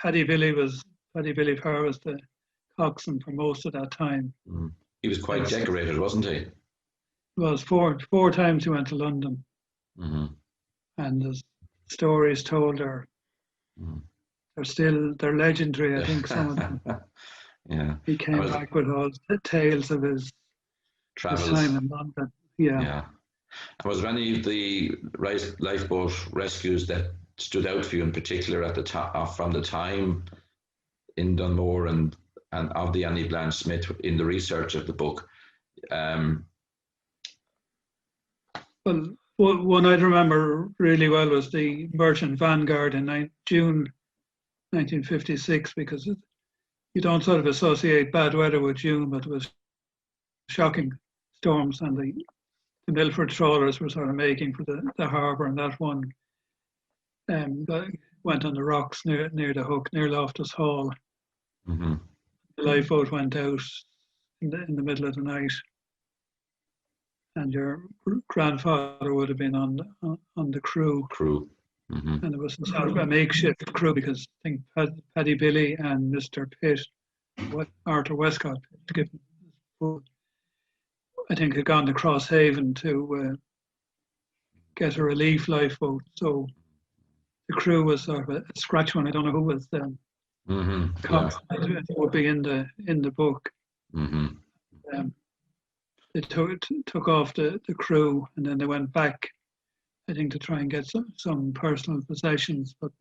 Paddy Billy Power was the coxswain for most of that time. He was quite decorated, wasn't he? was four times he went to London, and the stories told are they're legendary. I think some of them. Yeah. He came back with all the tales of his Travels. time in London. Yeah. Yeah. And was there any of the lifeboat rescues that stood out for you in particular at the from the time in Dunmore and of the Annie Blanche Smith in the research of the book? Well, one I'd remember really well was the Merchant Vanguard in June 1956, because you don't sort of associate bad weather with June, but it was shocking storms, and the Milford trawlers were sort of making for the harbour, and that one went on the rocks near the hook, near Loftus Hall. The lifeboat went out in the middle of the night, and your grandfather would have been on the crew. And it was sort of a makeshift crew, because I think Paddy Billy and Mr. Pitt, Arthur Westcott, I think had gone to Crosshaven to get a relief lifeboat. So the crew was sort of a scratch one. I don't know who was it would be in the book. They took off the crew, and then they went back, I think, to try and get some personal possessions. But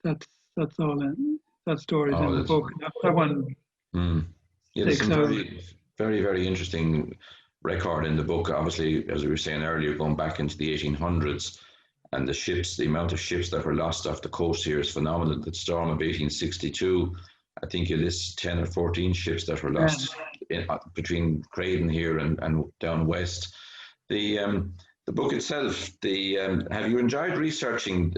that's all in that story in the book. That one there's some very, very interesting record in the book. Obviously, as we were saying earlier, going back into the 1800s, and the amount of ships that were lost off the coast here is phenomenal. The storm of 1862, I think you list 10 or 14 ships that were lost between Craden here and down west. The book itself, have you enjoyed researching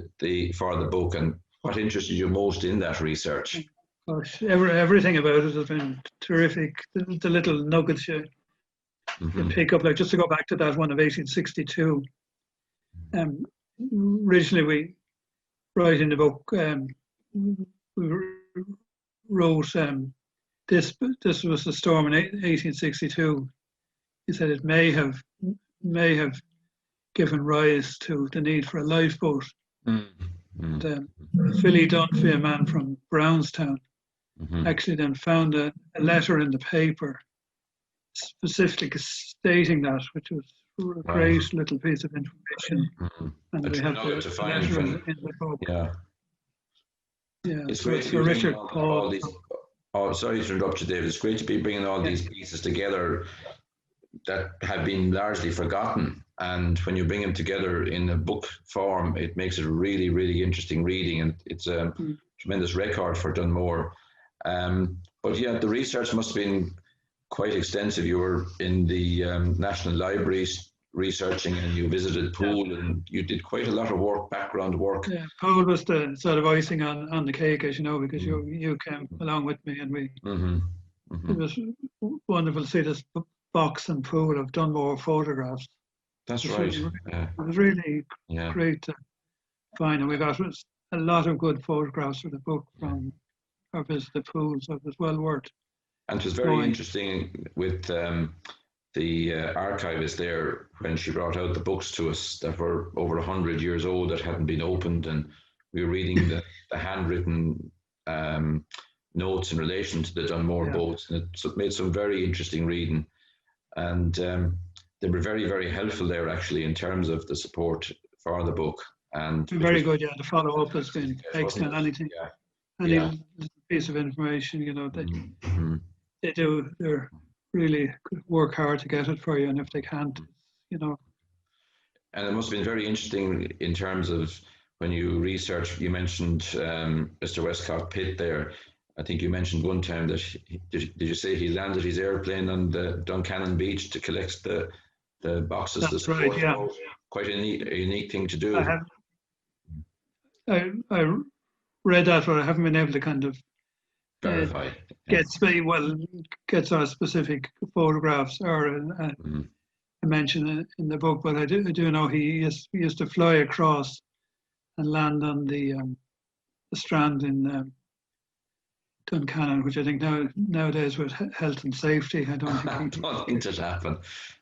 for the book, and what interested you most in that research? Gosh, everything about it has been terrific. The little nuggets you pick up, like just to go back to that one of 1862. Originally, we write in the book, we wrote this was the storm in 1862. He said it may have given rise to the need for a lifeboat. Philly Dunphy, a man from Brownstown, actually then found a letter in the paper specifically stating that, which was a great little piece of information. And we have the letter in the book. It's great to be Richard all these. Oh, sorry to interrupt you, David. It's great to be bringing all these pieces together that have been largely forgotten. And when you bring them together in a book form, it makes it really, really interesting reading. And it's a tremendous record for Dunmore. But yeah, the research must have been quite extensive. You were in the National Libraries researching, and you visited Poole, and you did quite a lot of background work. Yeah, Poole was the sort of icing on the cake, as you know, because you came along with me, and it was wonderful to see this box and Poole of Dunmore photographs. That's right. It was really great to find, and we got a lot of good photographs for the book from our visit to Poole, so it was well worth. And it was very interesting with the archivist there when she brought out the books to us that were over 100 years old that hadn't been opened, and we were reading the handwritten notes in relation to the Dunmore boats, and it made some very interesting reading. And they were very, very helpful there, actually, in terms of the support for the book. And very good, the follow-up has been excellent. Any piece of information, you know, they're really work hard to get it for you, and if they can't, you know. And it must have been very interesting in terms of when you research. You mentioned Mr. Westcott Pitt there. I think you mentioned one time that did you say he landed his airplane on the Duncannon beach to collect the boxes? That's right. Yeah. Quite a unique thing to do. I read that, but I haven't been able to kind of verify. Get sort of specific photographs or a mention in the book, but I do know he used to fly across and land on the strand in Duncannon, which I think nowadays with health and safety, I don't I think don't think that happened.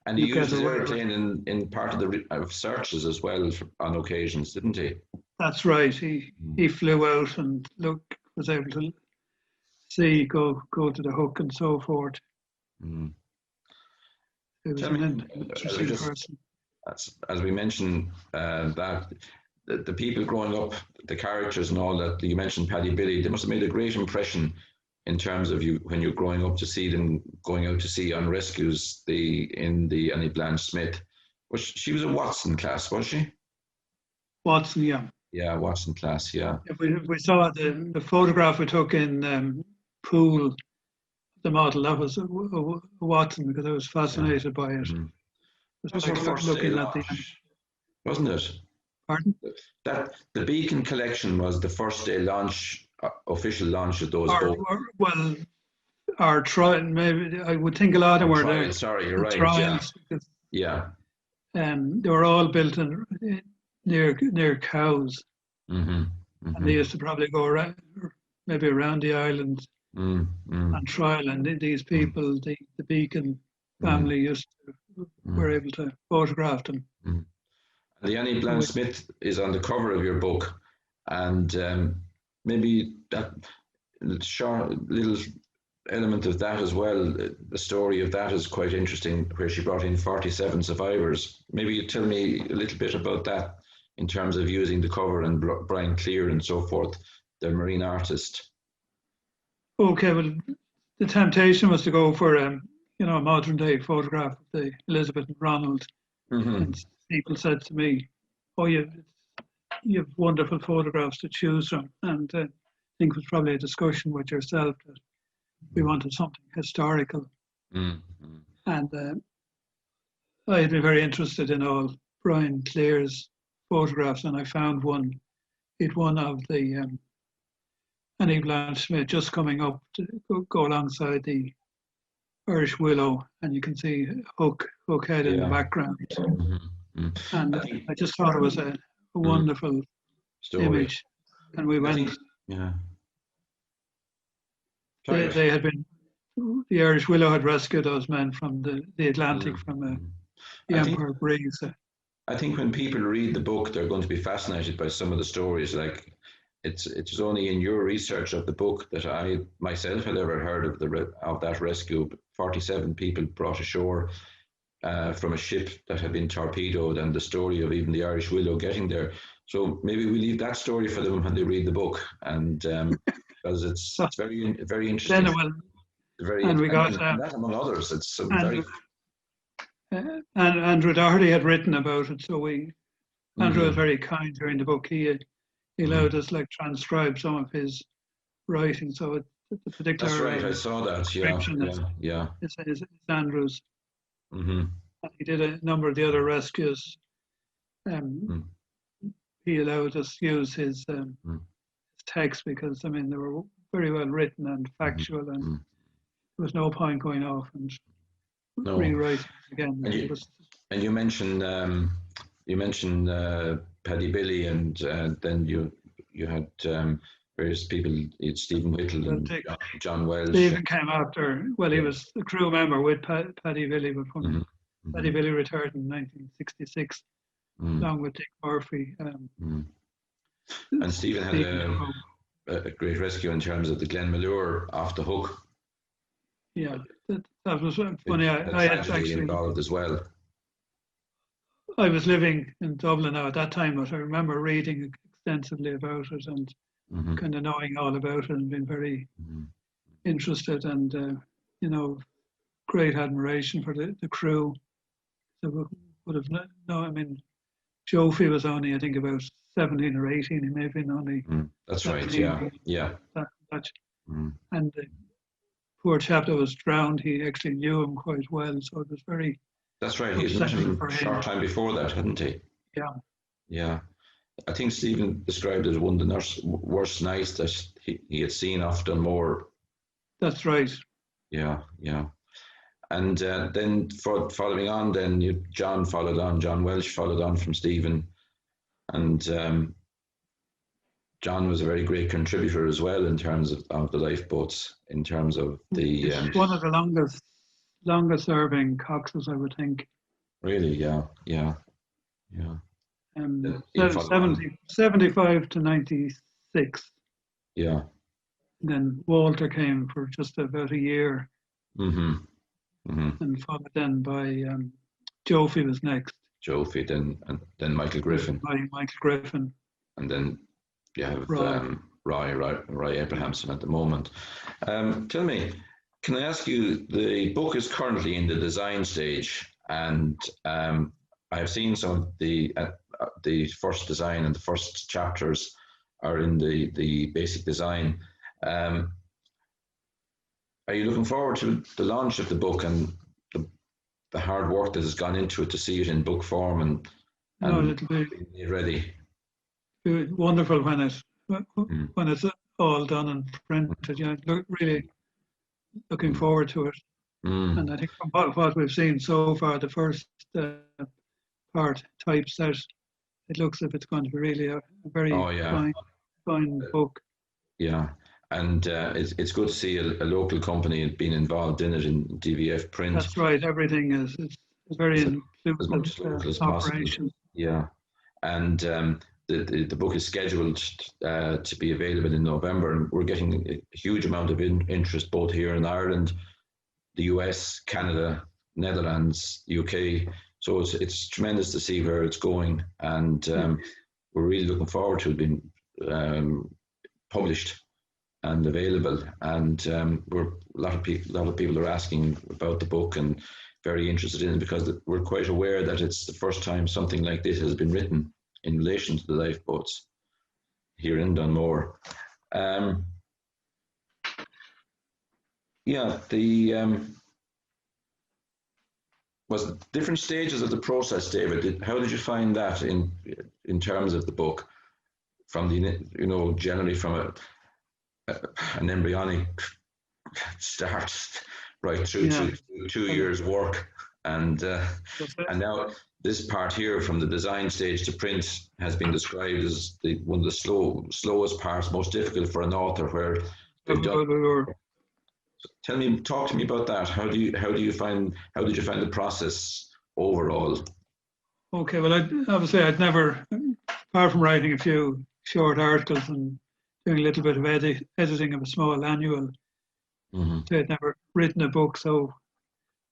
And he used his airplane in part of searches as well on occasions, didn't he? That's right. He flew out and was able to see, go to the hook and so forth. Mm. He was an interesting person. As we mentioned, that the people growing up, the characters and all that, you mentioned Paddy Billy, they must have made a great impression in terms of you when you're growing up to see them going out to sea on rescues in the Annie Blanche Smith. She was a Watson class, was she? Watson, yeah. Yeah, Watson class, yeah. We saw the photograph we took in Poole, the model, that was a Watson, because I was fascinated by it. Mm-hmm. It was her first day launch, wasn't it? Pardon? That the Beacon collection was the first day launch, official launch of those boats. Well, our trial, maybe I would think a lot of them were there. Sorry, you're right. Trials, yeah. They were all built near Cowes, mm-hmm. Mm-hmm. and they used to probably go around, maybe around the island and trial. And these people, the Beacon family, were able to photograph them. Mm. The Annie Blanche Smith is on the cover of your book, and maybe that short little element of that as well, the story of that is quite interesting, where she brought in 47 survivors. Maybe you tell me a little bit about that in terms of using the cover and Brian Clear and so forth, the marine artist. Okay, well, the temptation was to go for a modern day photograph of the Elizabeth and Ronald. Mm-hmm. And people said to me, "Oh, you have wonderful photographs to choose from," and I think it was probably a discussion with yourself that we wanted something historical. Mm-hmm. And I had been very interested in all Brian Clear's photographs, and I found one of the Annie Blanche Smith just coming up to go alongside the Irish willow, and you can see Hook head in the background. Mm-hmm. And I just thought it was a wonderful image. And we went. They had been. The Irish willow had rescued those men from the Atlantic from the Emperor Breeze. I think when people read the book, they're going to be fascinated by some of the stories. Like it's only in your research of the book that I myself had ever heard of that rescue. 47 people brought ashore from a ship that had been torpedoed, and the story of even the Irish willow getting there. So maybe we leave that story for them when they read the book, and because it's very, very interesting. And we got that among others. It's some very. And Andrew Doherty had written about it, so Andrew was very kind during the book. He allowed us transcribe some of his writing. So the particular. That's right. I saw that. Yeah. It's Andrew's. Mm-hmm. He did a number of the other rescues. He allowed us to use his text because they were very well written and factual, and there was no point going off and rewriting again. And you mentioned Paddy Billy, and then you had various people. You had Stephen Whittle and John Welsh. Stephen came after. Well, he was a crew member with Paddy Billy, but Paddy Billy retired in 1966, along with Dick Murphy. And Stephen had a great rescue in terms of the Glenmalure off the hook. Yeah, that was funny. I had actually involved as well. I was living in Dublin now at that time, but I remember reading extensively about it and kind of knowing all about it and being very interested, and great admiration for the crew. So would have Jofi was only, I think, about 17 or 18. He may have been only. That's right. Yeah. And the poor chap that was drowned, he actually knew him quite well, so it was very. That's right. He had met him a short time before that, hadn't he? Yeah. Yeah. I think Stephen described it as one of the worst nights that he had seen off Dunmore. That's right. Yeah. And then following on, then John followed on, John Welsh followed on from Stephen. And John was a very great contributor as well in terms of the lifeboats, in terms of the. It's one of the longest serving coxes, I would think. Really, yeah. 75 to 96. Yeah. Then Walter came for just about a year. And followed then by Jofi was next. Jofi, then Michael Griffin. Michael Griffin. And then you have Roy Abrahamson at the moment. Tell me, can I ask you, the book is currently in the design stage, and I have seen some of the first design and the first chapters are in the basic design. Are you looking forward to the launch of the book and the hard work that has gone into it to see it in book form and it'll be ready? Wonderful when it's all done and printed. Really looking forward to it. And I think from what we've seen so far, the first part types out, it looks as if it's going to be really a very fine book. Yeah. And it's good to see a local company being involved in it in DVF print. That's right. Everything is very inclusive as operation. Possible. Yeah, and the book is scheduled to be available in November, and we're getting a huge amount of interest both here in Ireland, the US, Canada, Netherlands, UK. So it's tremendous to see where it's going, and we're really looking forward to it being published and available, and a lot of people are asking about the book and very interested in it, because we're quite aware that it's the first time something like this has been written in relation to the lifeboats here in Dunmore. Was different stages of the process, David. How did you find that in terms of the book, from the generally from an embryonic start right through to 2 years work, and now this part here from the design stage to print has been described as one of the slowest parts, most difficult for an author, where they've done. Talk to me about that. How did you find the process overall? Okay, well, I'd never, apart from writing a few short articles and doing a little bit of editing of a small annual, I'd never written a book, so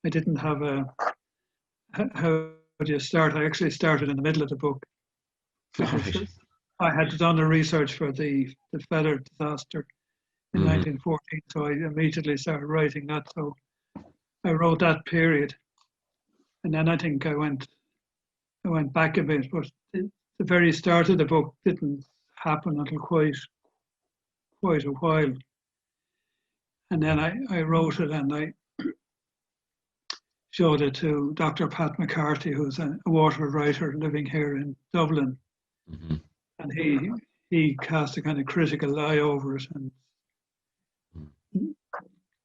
I didn't have how do you start? I actually started in the middle of the book. I had done the research for the feather disaster in 1914, so I immediately started writing that. So I wrote that period, and then I think I went back a bit, but the very start of the book didn't happen until quite a while. And then I wrote it and I showed it to Dr. Pat McCarthy, who's a Waterford writer living here in Dublin. And he cast a kind of critical eye over it and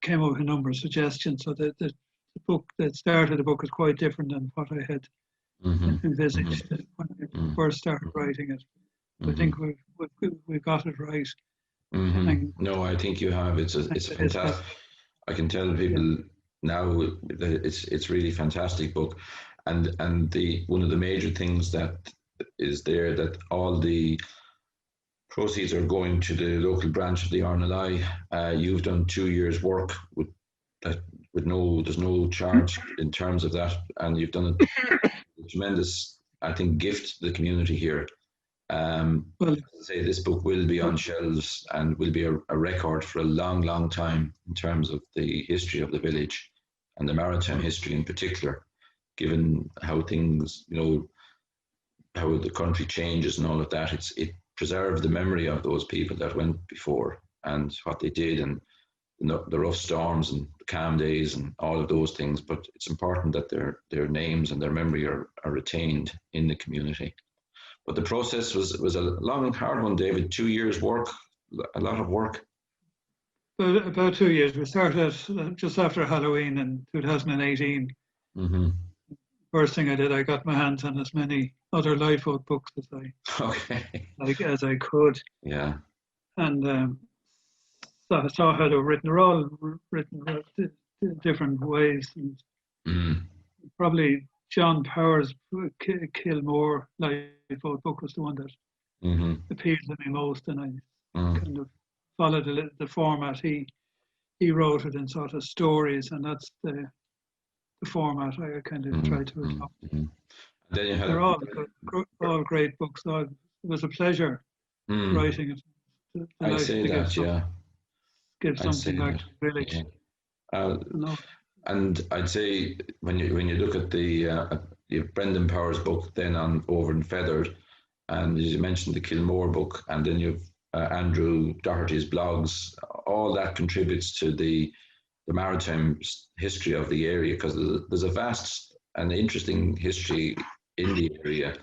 came up with a number of suggestions. So the book that started the book is quite different than what I had envisaged when I first started writing it. I think we got it right. No, I think you have. It's a fantastic. I can tell people now that it's really fantastic book, and one of the major things that is there, that all the proceeds are going to the local branch of the RNLI. You've done 2 years work there's no charge in terms of that, and you've done a tremendous, I think, gift to the community here. Well, say this book will be on shelves and will be a record for a long, long time in terms of the history of the village and the maritime history in particular, given how things, how the country changes and all of that. It preserved the memory of those people that went before and what they did, and the rough storms and the calm days and all of those things. But it's important that their names and their memory are retained in the community. But the process was a long and hard one, David. 2 years work, a lot of work. About 2 years. We started just after Halloween in 2018. first thing I did, I got my hands on as many other lifeboat books as as I could. Yeah. And so I saw how they were written. They're all written different ways. And probably John Power's Kilmore lifeboat book was the one that appealed to me most, and I kind of followed the format. He wrote it in sort of stories, and that's the format I kind of tried to adopt. Then you had They're all great books. So it was a pleasure writing it. I say that, yeah. Give something back to the village. And I'd say when you look at you have Brendan Power's book then on Over and Feathered, and as you mentioned the Kilmore book, and then you've Andrew Doherty's blogs, all that contributes to the maritime history of the area, because there's a vast and interesting history in the area.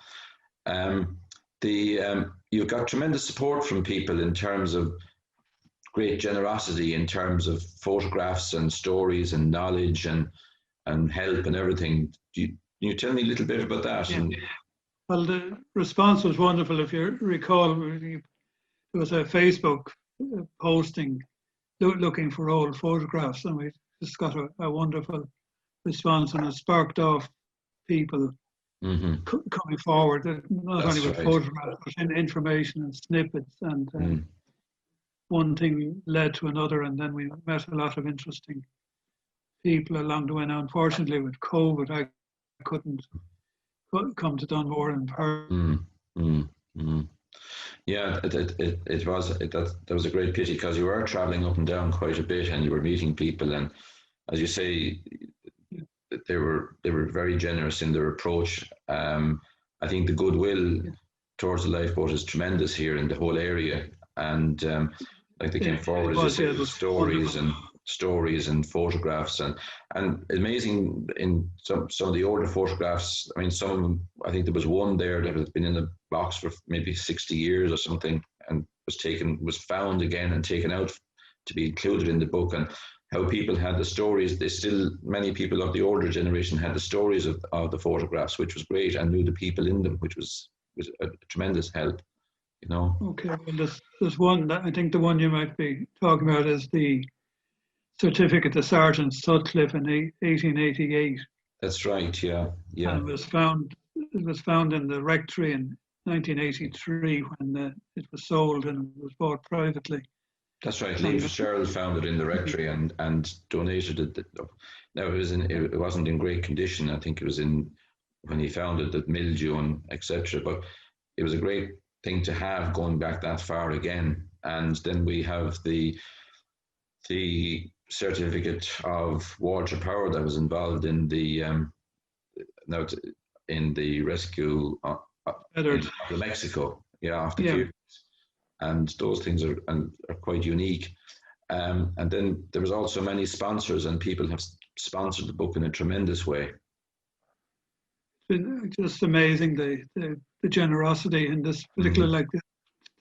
You've got tremendous support from people in terms of great generosity, in terms of photographs and stories and knowledge and help and everything. Can you tell me a little bit about that? Yeah. Well, the response was wonderful. If you recall, there was a Facebook posting looking for old photographs, and we just got a wonderful response, and it sparked off people coming forward, not only with photographs, but in information and snippets, and one thing led to another, and then we met a lot of interesting people along the way. Now, unfortunately, with COVID, I couldn't come to Dunmore in person. Yeah, that was a great pity, because you were travelling up and down quite a bit, and you were meeting people, and as you say, they were very generous in their approach. I think the goodwill towards the lifeboat is tremendous here in the whole area, and like they came forward, as you say, with stories and photographs, and amazing in some of the older photographs. I mean, some of them, I think there was one there that had been in the box for maybe 60 years or something, and was found again and taken out to be included in the book, and how people had the stories. Many people of the older generation had the stories of the photographs, which was great, and knew the people in them, which was a tremendous help, you know. Okay, well, there's one, I think the one you might be talking about is the certificate to Sergeant Sutcliffe in 1888. That's right, yeah. And it was found in the rectory in 1983 when it was sold and it was bought privately. That's right. Lee Fitzgerald found it in the rectory and donated it. Now it wasn't in great condition. I think it was when he found it, that mildew and etc. But it was a great thing to have, going back that far again. And then we have the certificate of Walter Power that was involved in the rescue of Mexico, after Cuba. And those things are quite unique. And then there was also many sponsors, and people have sponsored the book in a tremendous way. It's been just amazing, the generosity in this particular, like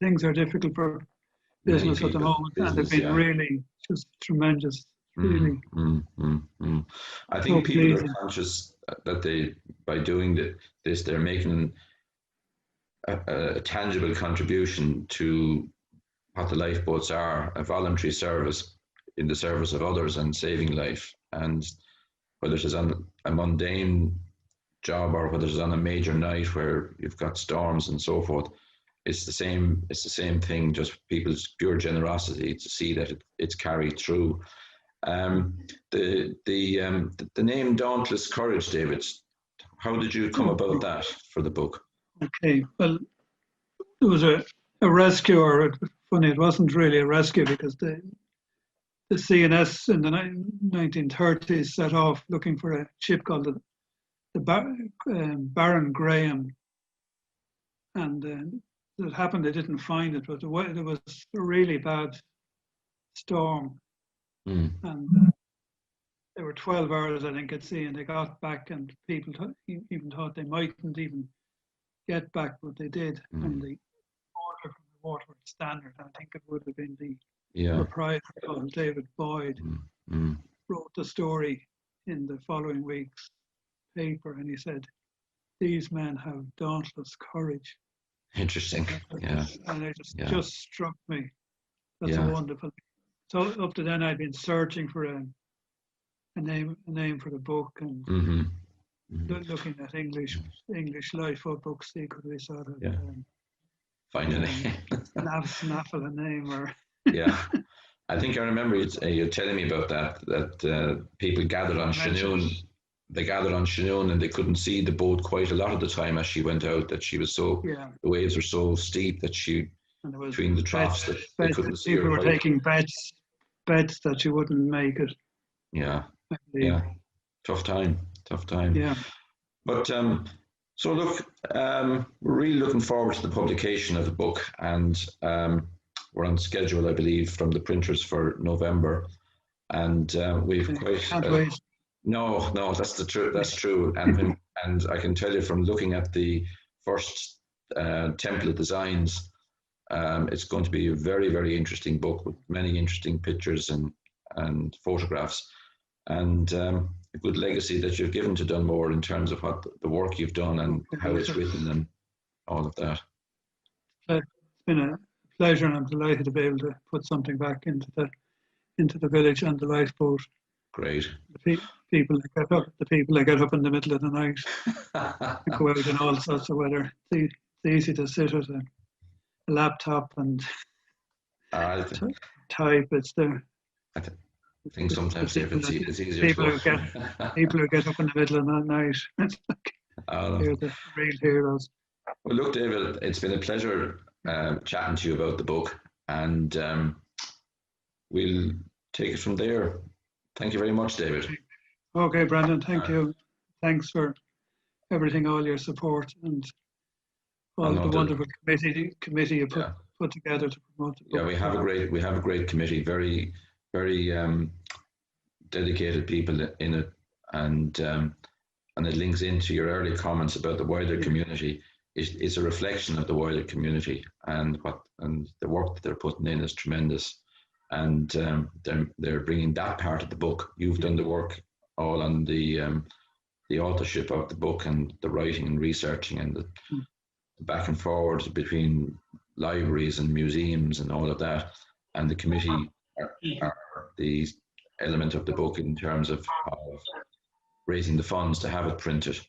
things are difficult for business at the moment, and they've been really just tremendous. Really. I think people are conscious that by doing this, they're making a tangible contribution to what the lifeboats are, a voluntary service in the service of others and saving life. And whether it's on a mundane job or whether it's on a major night where you've got storms and so forth, it's the same thing, just people's pure generosity to see that it's carried through. The name Dauntless Courage, David, how did you come about that for the book? Okay, well, there was a rescue, or funny, it wasn't really a rescue, because the CNS in the 1930s set off looking for a ship called the Baron Graham, and it happened they didn't find it, but there was a really bad storm, and there were 12 hours, I think, at sea, and they got back, and people even thought they mightn't even get back, but they did. And the order from the Waterford Standard, I think it would have been the proprietor called David Boyd, wrote the story in the following week's paper, and he said, "These men have dauntless courage." Interesting. Yeah. And it Yeah. just struck me. That's Yeah. wonderful. So up to then, I'd been searching for a name for the book, and Mm-hmm. Mm-hmm. looking at English lifeboat books, see could we sort of Yeah. Find a name. snaffle a name or. Yeah. I think I remember you telling me about that people gathered on Shanoon. They gathered on Shanoon and they couldn't see the boat quite a lot of the time as she went out, that she was so, Yeah. the waves were so steep that between the troughs that they couldn't see her. People were quite. taking bets that you wouldn't make it. Yeah. Yeah. Tough time. Yeah. But so look, we're really looking forward to the publication of the book, and we're on schedule, I believe, from the printers for November, and we've quite. Can't wait. No, that's the truth. That's true, and I can tell you from looking at the first template designs, it's going to be a very, very interesting book with many interesting pictures and photographs, and a good legacy that you've given to Dunmore in terms of what the work you've done and how it's written and all of that. It's been a pleasure, and I'm delighted to be able to put something back into the village and the lifeboat. Great. The people that get up in the middle of the night and go out in all sorts of weather. It's easy to sit at a laptop and type. It's there. I think sometimes it's easier. People who get up in the middle of the night. It's like they're the real heroes. Well, look, David, it's been a pleasure chatting to you about the book, and we'll take it from there. Thank you very much, David. Okay, Brandon, thank you. Thanks for everything, all your support, and all the wonderful committee you put together to promote the book. Yeah, we have a great committee, very, very dedicated people in it, and it links into your early comments about the wider community. It's a reflection of the wider community, and the work that they're putting in is tremendous. And they're bringing that part of the book. You've done the work all on the authorship of the book and the writing and researching and the back and forward between libraries and museums and all of that. And the committee are the element of the book in terms of raising the funds to have it printed.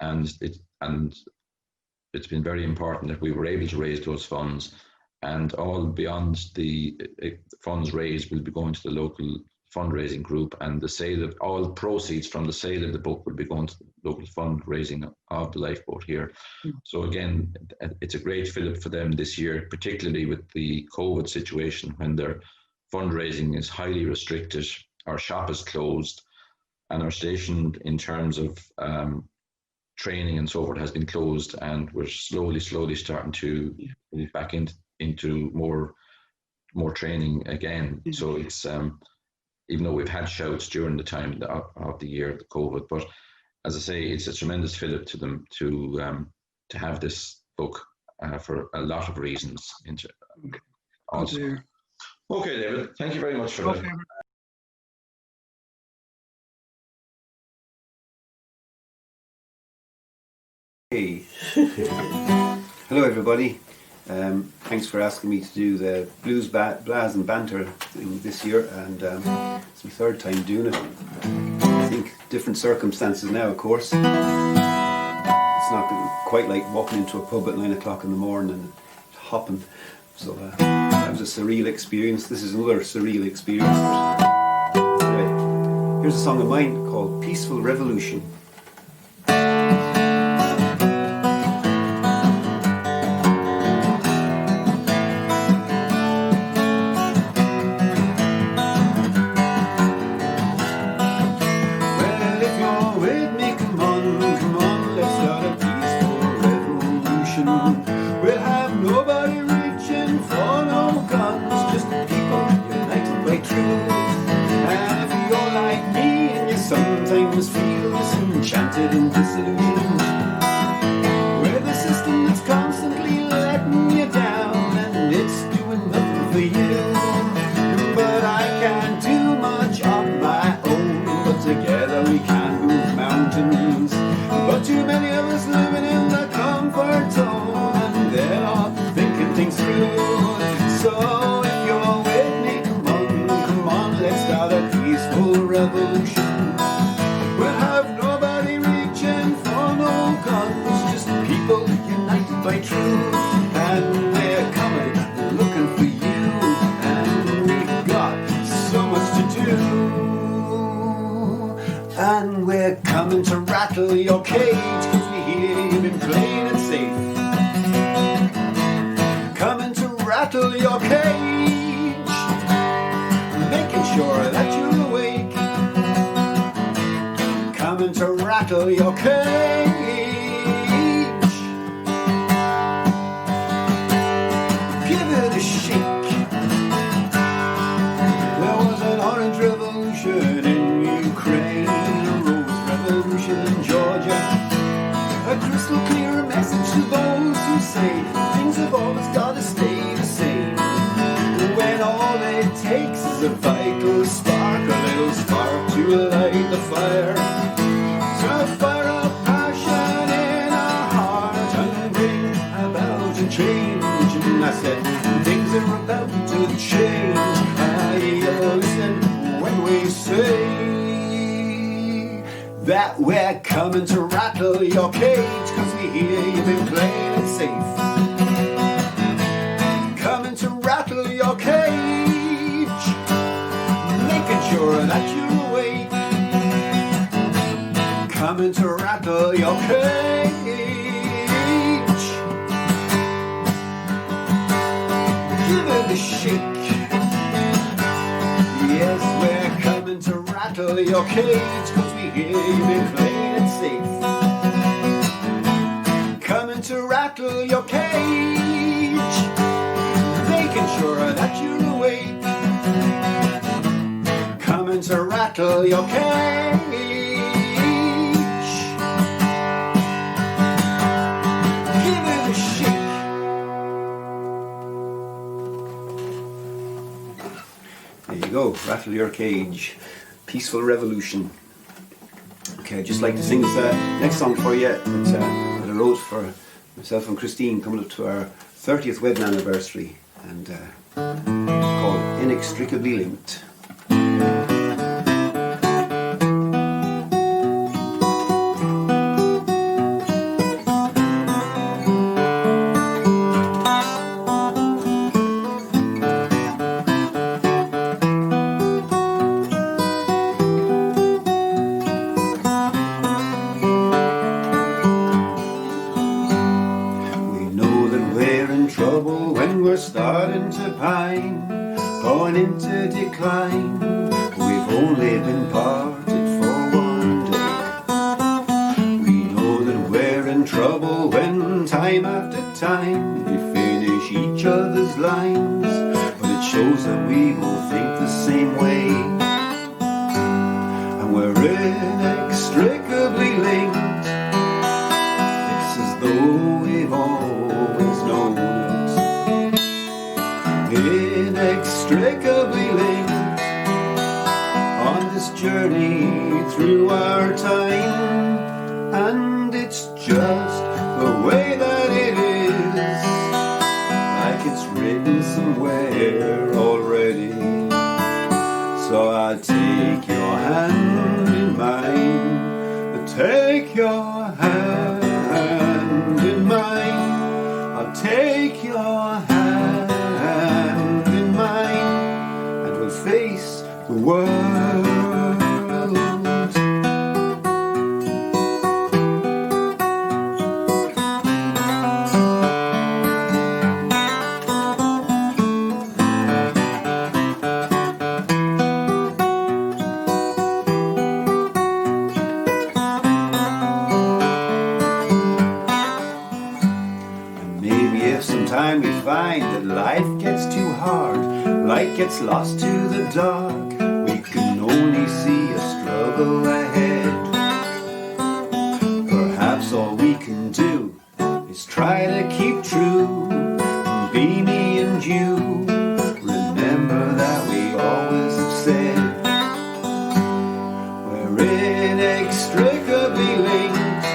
And it's been very important that we were able to raise those funds. And all beyond the funds raised will be going to the local fundraising group, and the sale of all proceeds from the sale of the book will be going to the local fundraising of the lifeboat here. So again, it's a great fillip for them this year, particularly with the COVID situation when their fundraising is highly restricted, our shop is closed, and our station in terms of training and so forth has been closed, and we're slowly starting to move back into more training again. So it's even though we've had shouts during the time of the year, the COVID, but as I say, it's a tremendous fillip to them to have this book for a lot of reasons. Okay, David, thank you very much for that. Hey. Hello everybody. Thanks for asking me to do the Blaas Banter thing this year, and it's my third time doing it. I think different circumstances now, of course. It's not quite like walking into a pub at 9 o'clock in the morning and hopping. So that was a surreal experience. This is another surreal experience. Anyway, here's a song of mine called Peaceful Revolution. Sometimes feel some So if you're with me, come on, let's start a peaceful revolution. We'll have nobody reaching for no guns, just people united by truth. And we're coming, looking for you, and we've got so much to do. And we're coming to rattle your cage, 'cause we hear you've been playing it safe. Coming to rattle your cage, making sure that you're awake. Coming to rattle your cage, give it a shake. There was an orange revolution in Ukraine, a rose revolution in Georgia. A crystal clear message to those who say things have always gotta stay the same. When all it takes is a vital spark, a little spark to light the fire. To fire up passion in our heart and bring about a change. And I said, things are about to change. You'll listen when we say that we're coming to rattle your cage, 'cause we hear you've been playing it safe. Coming to rattle your cage, making sure that you're awake. Coming to rattle your cage, give it a shake. Yes, we're coming to rattle your cage, 'cause we hear you've been playing it safe. Coming to rattle your cage, making sure that you're awake. Coming to rattle your cage, give it a shake. There you go, rattle your cage, peaceful revolution. Okay, I'd just like to sing this next song for you. It's that I wrote for myself and Christine coming up to our 30th wedding anniversary, and called Inextricably Linked. Starting to pine, going into decline. We've only been parted for one day. We know that we're in trouble when time after time we finish each other's lines, but it shows that we both think the same way. And we're inextricably linked. It's as though we've always known it. Inextricably linked on this journey through our time, and it's just the way that it is, like it's written somewhere already. So I'll take your hand in mine, take your hand in mine, I'll take your hand in mine, and we'll face the world. Sometime we find that life gets too hard, light gets lost to the dark, we can only see a struggle ahead. Perhaps all we can do is try to keep true, and be me and you. Remember that we always have said we're inextricably linked.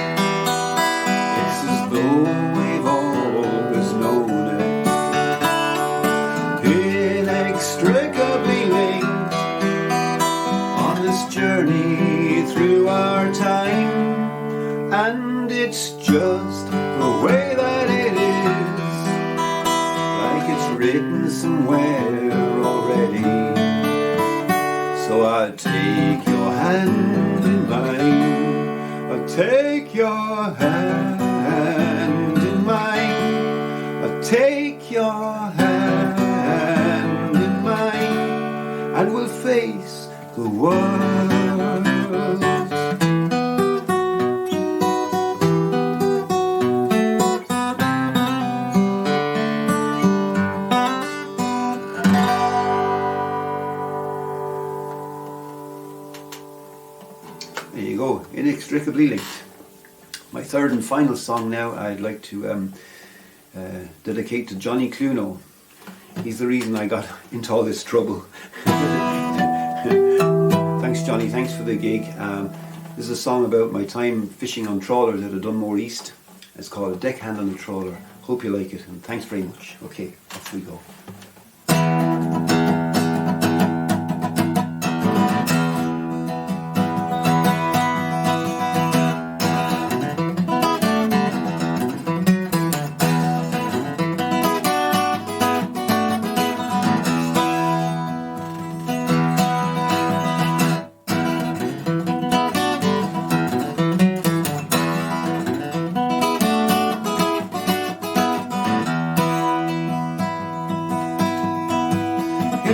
It's as though we've always known it. just the way that it is, like it's written somewhere already. So I'll take your hand in mine, I'll take your hand in mine, I'll take your hand in mine, and we'll face the world. There you go, inextricably linked. My third and final song now I'd like to dedicate to Johnny Cluno. He's the reason I got into all this trouble. Thanks Johnny, thanks for the gig. This is a song about my time fishing on trawlers out of Dunmore East. It's called Deckhand on a Trawler. Hope you like it, and thanks very much. Okay, off we go.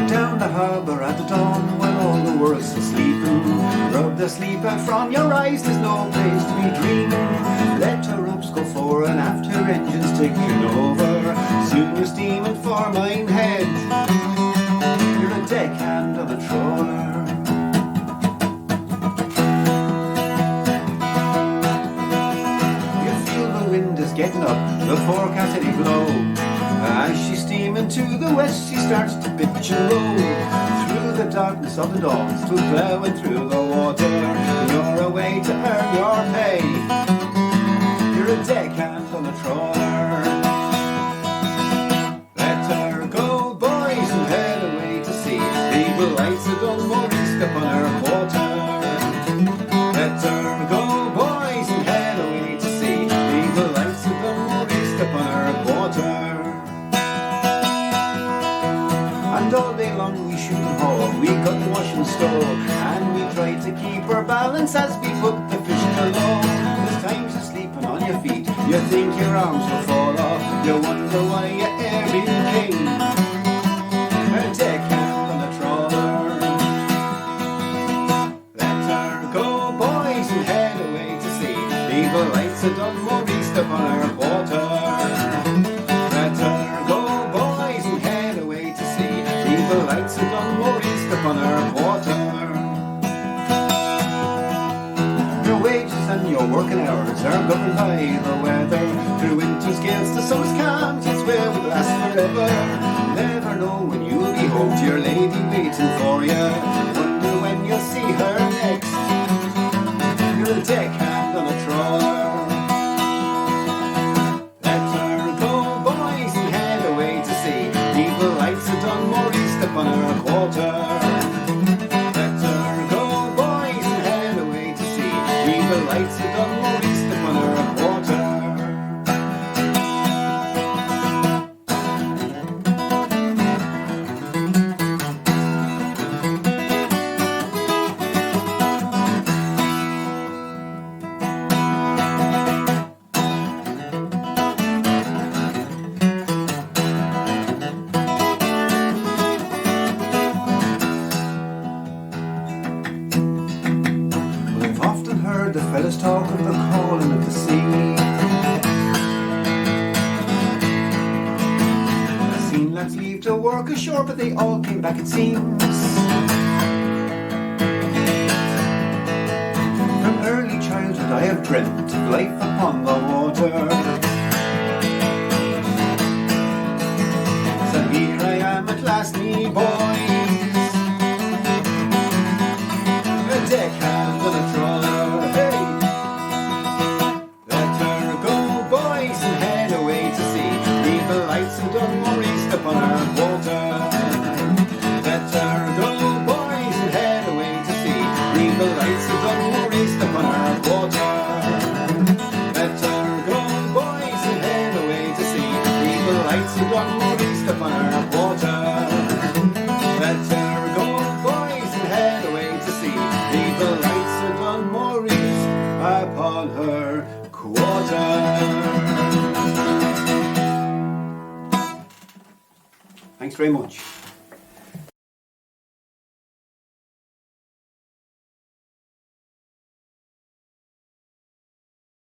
Down the harbour at the dawn when all the world's still sleeping. Rub the sleep out from your eyes, there's no place to be dreaming. Let your ropes go fore and after, engines ticking over. Soon you're steaming for Minehead. You're a deckhand on a trawler. You feel the wind is getting up, the forecast heavy blow. As she's steaming to the west, she starts to pitch and roll. Through the darkness of the dawn, still plowing through the water. You're away to earn your pay. You're a deckhand on a trawler. Let her go, boys, and head away to sea. Leave the lights of Dunmore East upon her quarter. Let her go, boys, and head away to sea. Leave the lights of Dunmore East upon her quarter. And all day long we shoot and haul, we cut and wash and store, and we try to keep our balance as we put the fish to law. There's times you're sleeping on your feet, you think your arms will fall off, you wonder why you e'er been king. A deckhand on a trawler. Let her go, boys, and head away to sea. Leave the lights of Dunmore East upon her quarter. Let her go, boys, and head away to sea. Leave the lights of Dunmore East upon her quarter. Your wages and your working hours are governed by the weather. Through winter's gales to summer's calms, it's where we last forever. Never know when you'll be home to your lady waiting for you. Wonder when you'll see her next. You're a deckhand on a trawler. Let her go, boys, and head away to sea. Leave the lights of Dunmore East upon her quarter. Let her go, boys, and head away to sea. Leave the lights of Dunmore East upon her quarter. I've often heard the fellas talk of the calling of the sea. I've seen lads leave to work ashore, but they all came back, it seems. From early childhood I have dreamt of life upon the water. So here I am at last, me boys. A deckhand on a trawler, hey. Let her go, boys, and head away to sea. Leave the lights of Dunmore East upon her quarter. Let her go, boys, and head away to sea. Leave the lights of Dunmore East upon her quarter. Let her go, Thanks very much.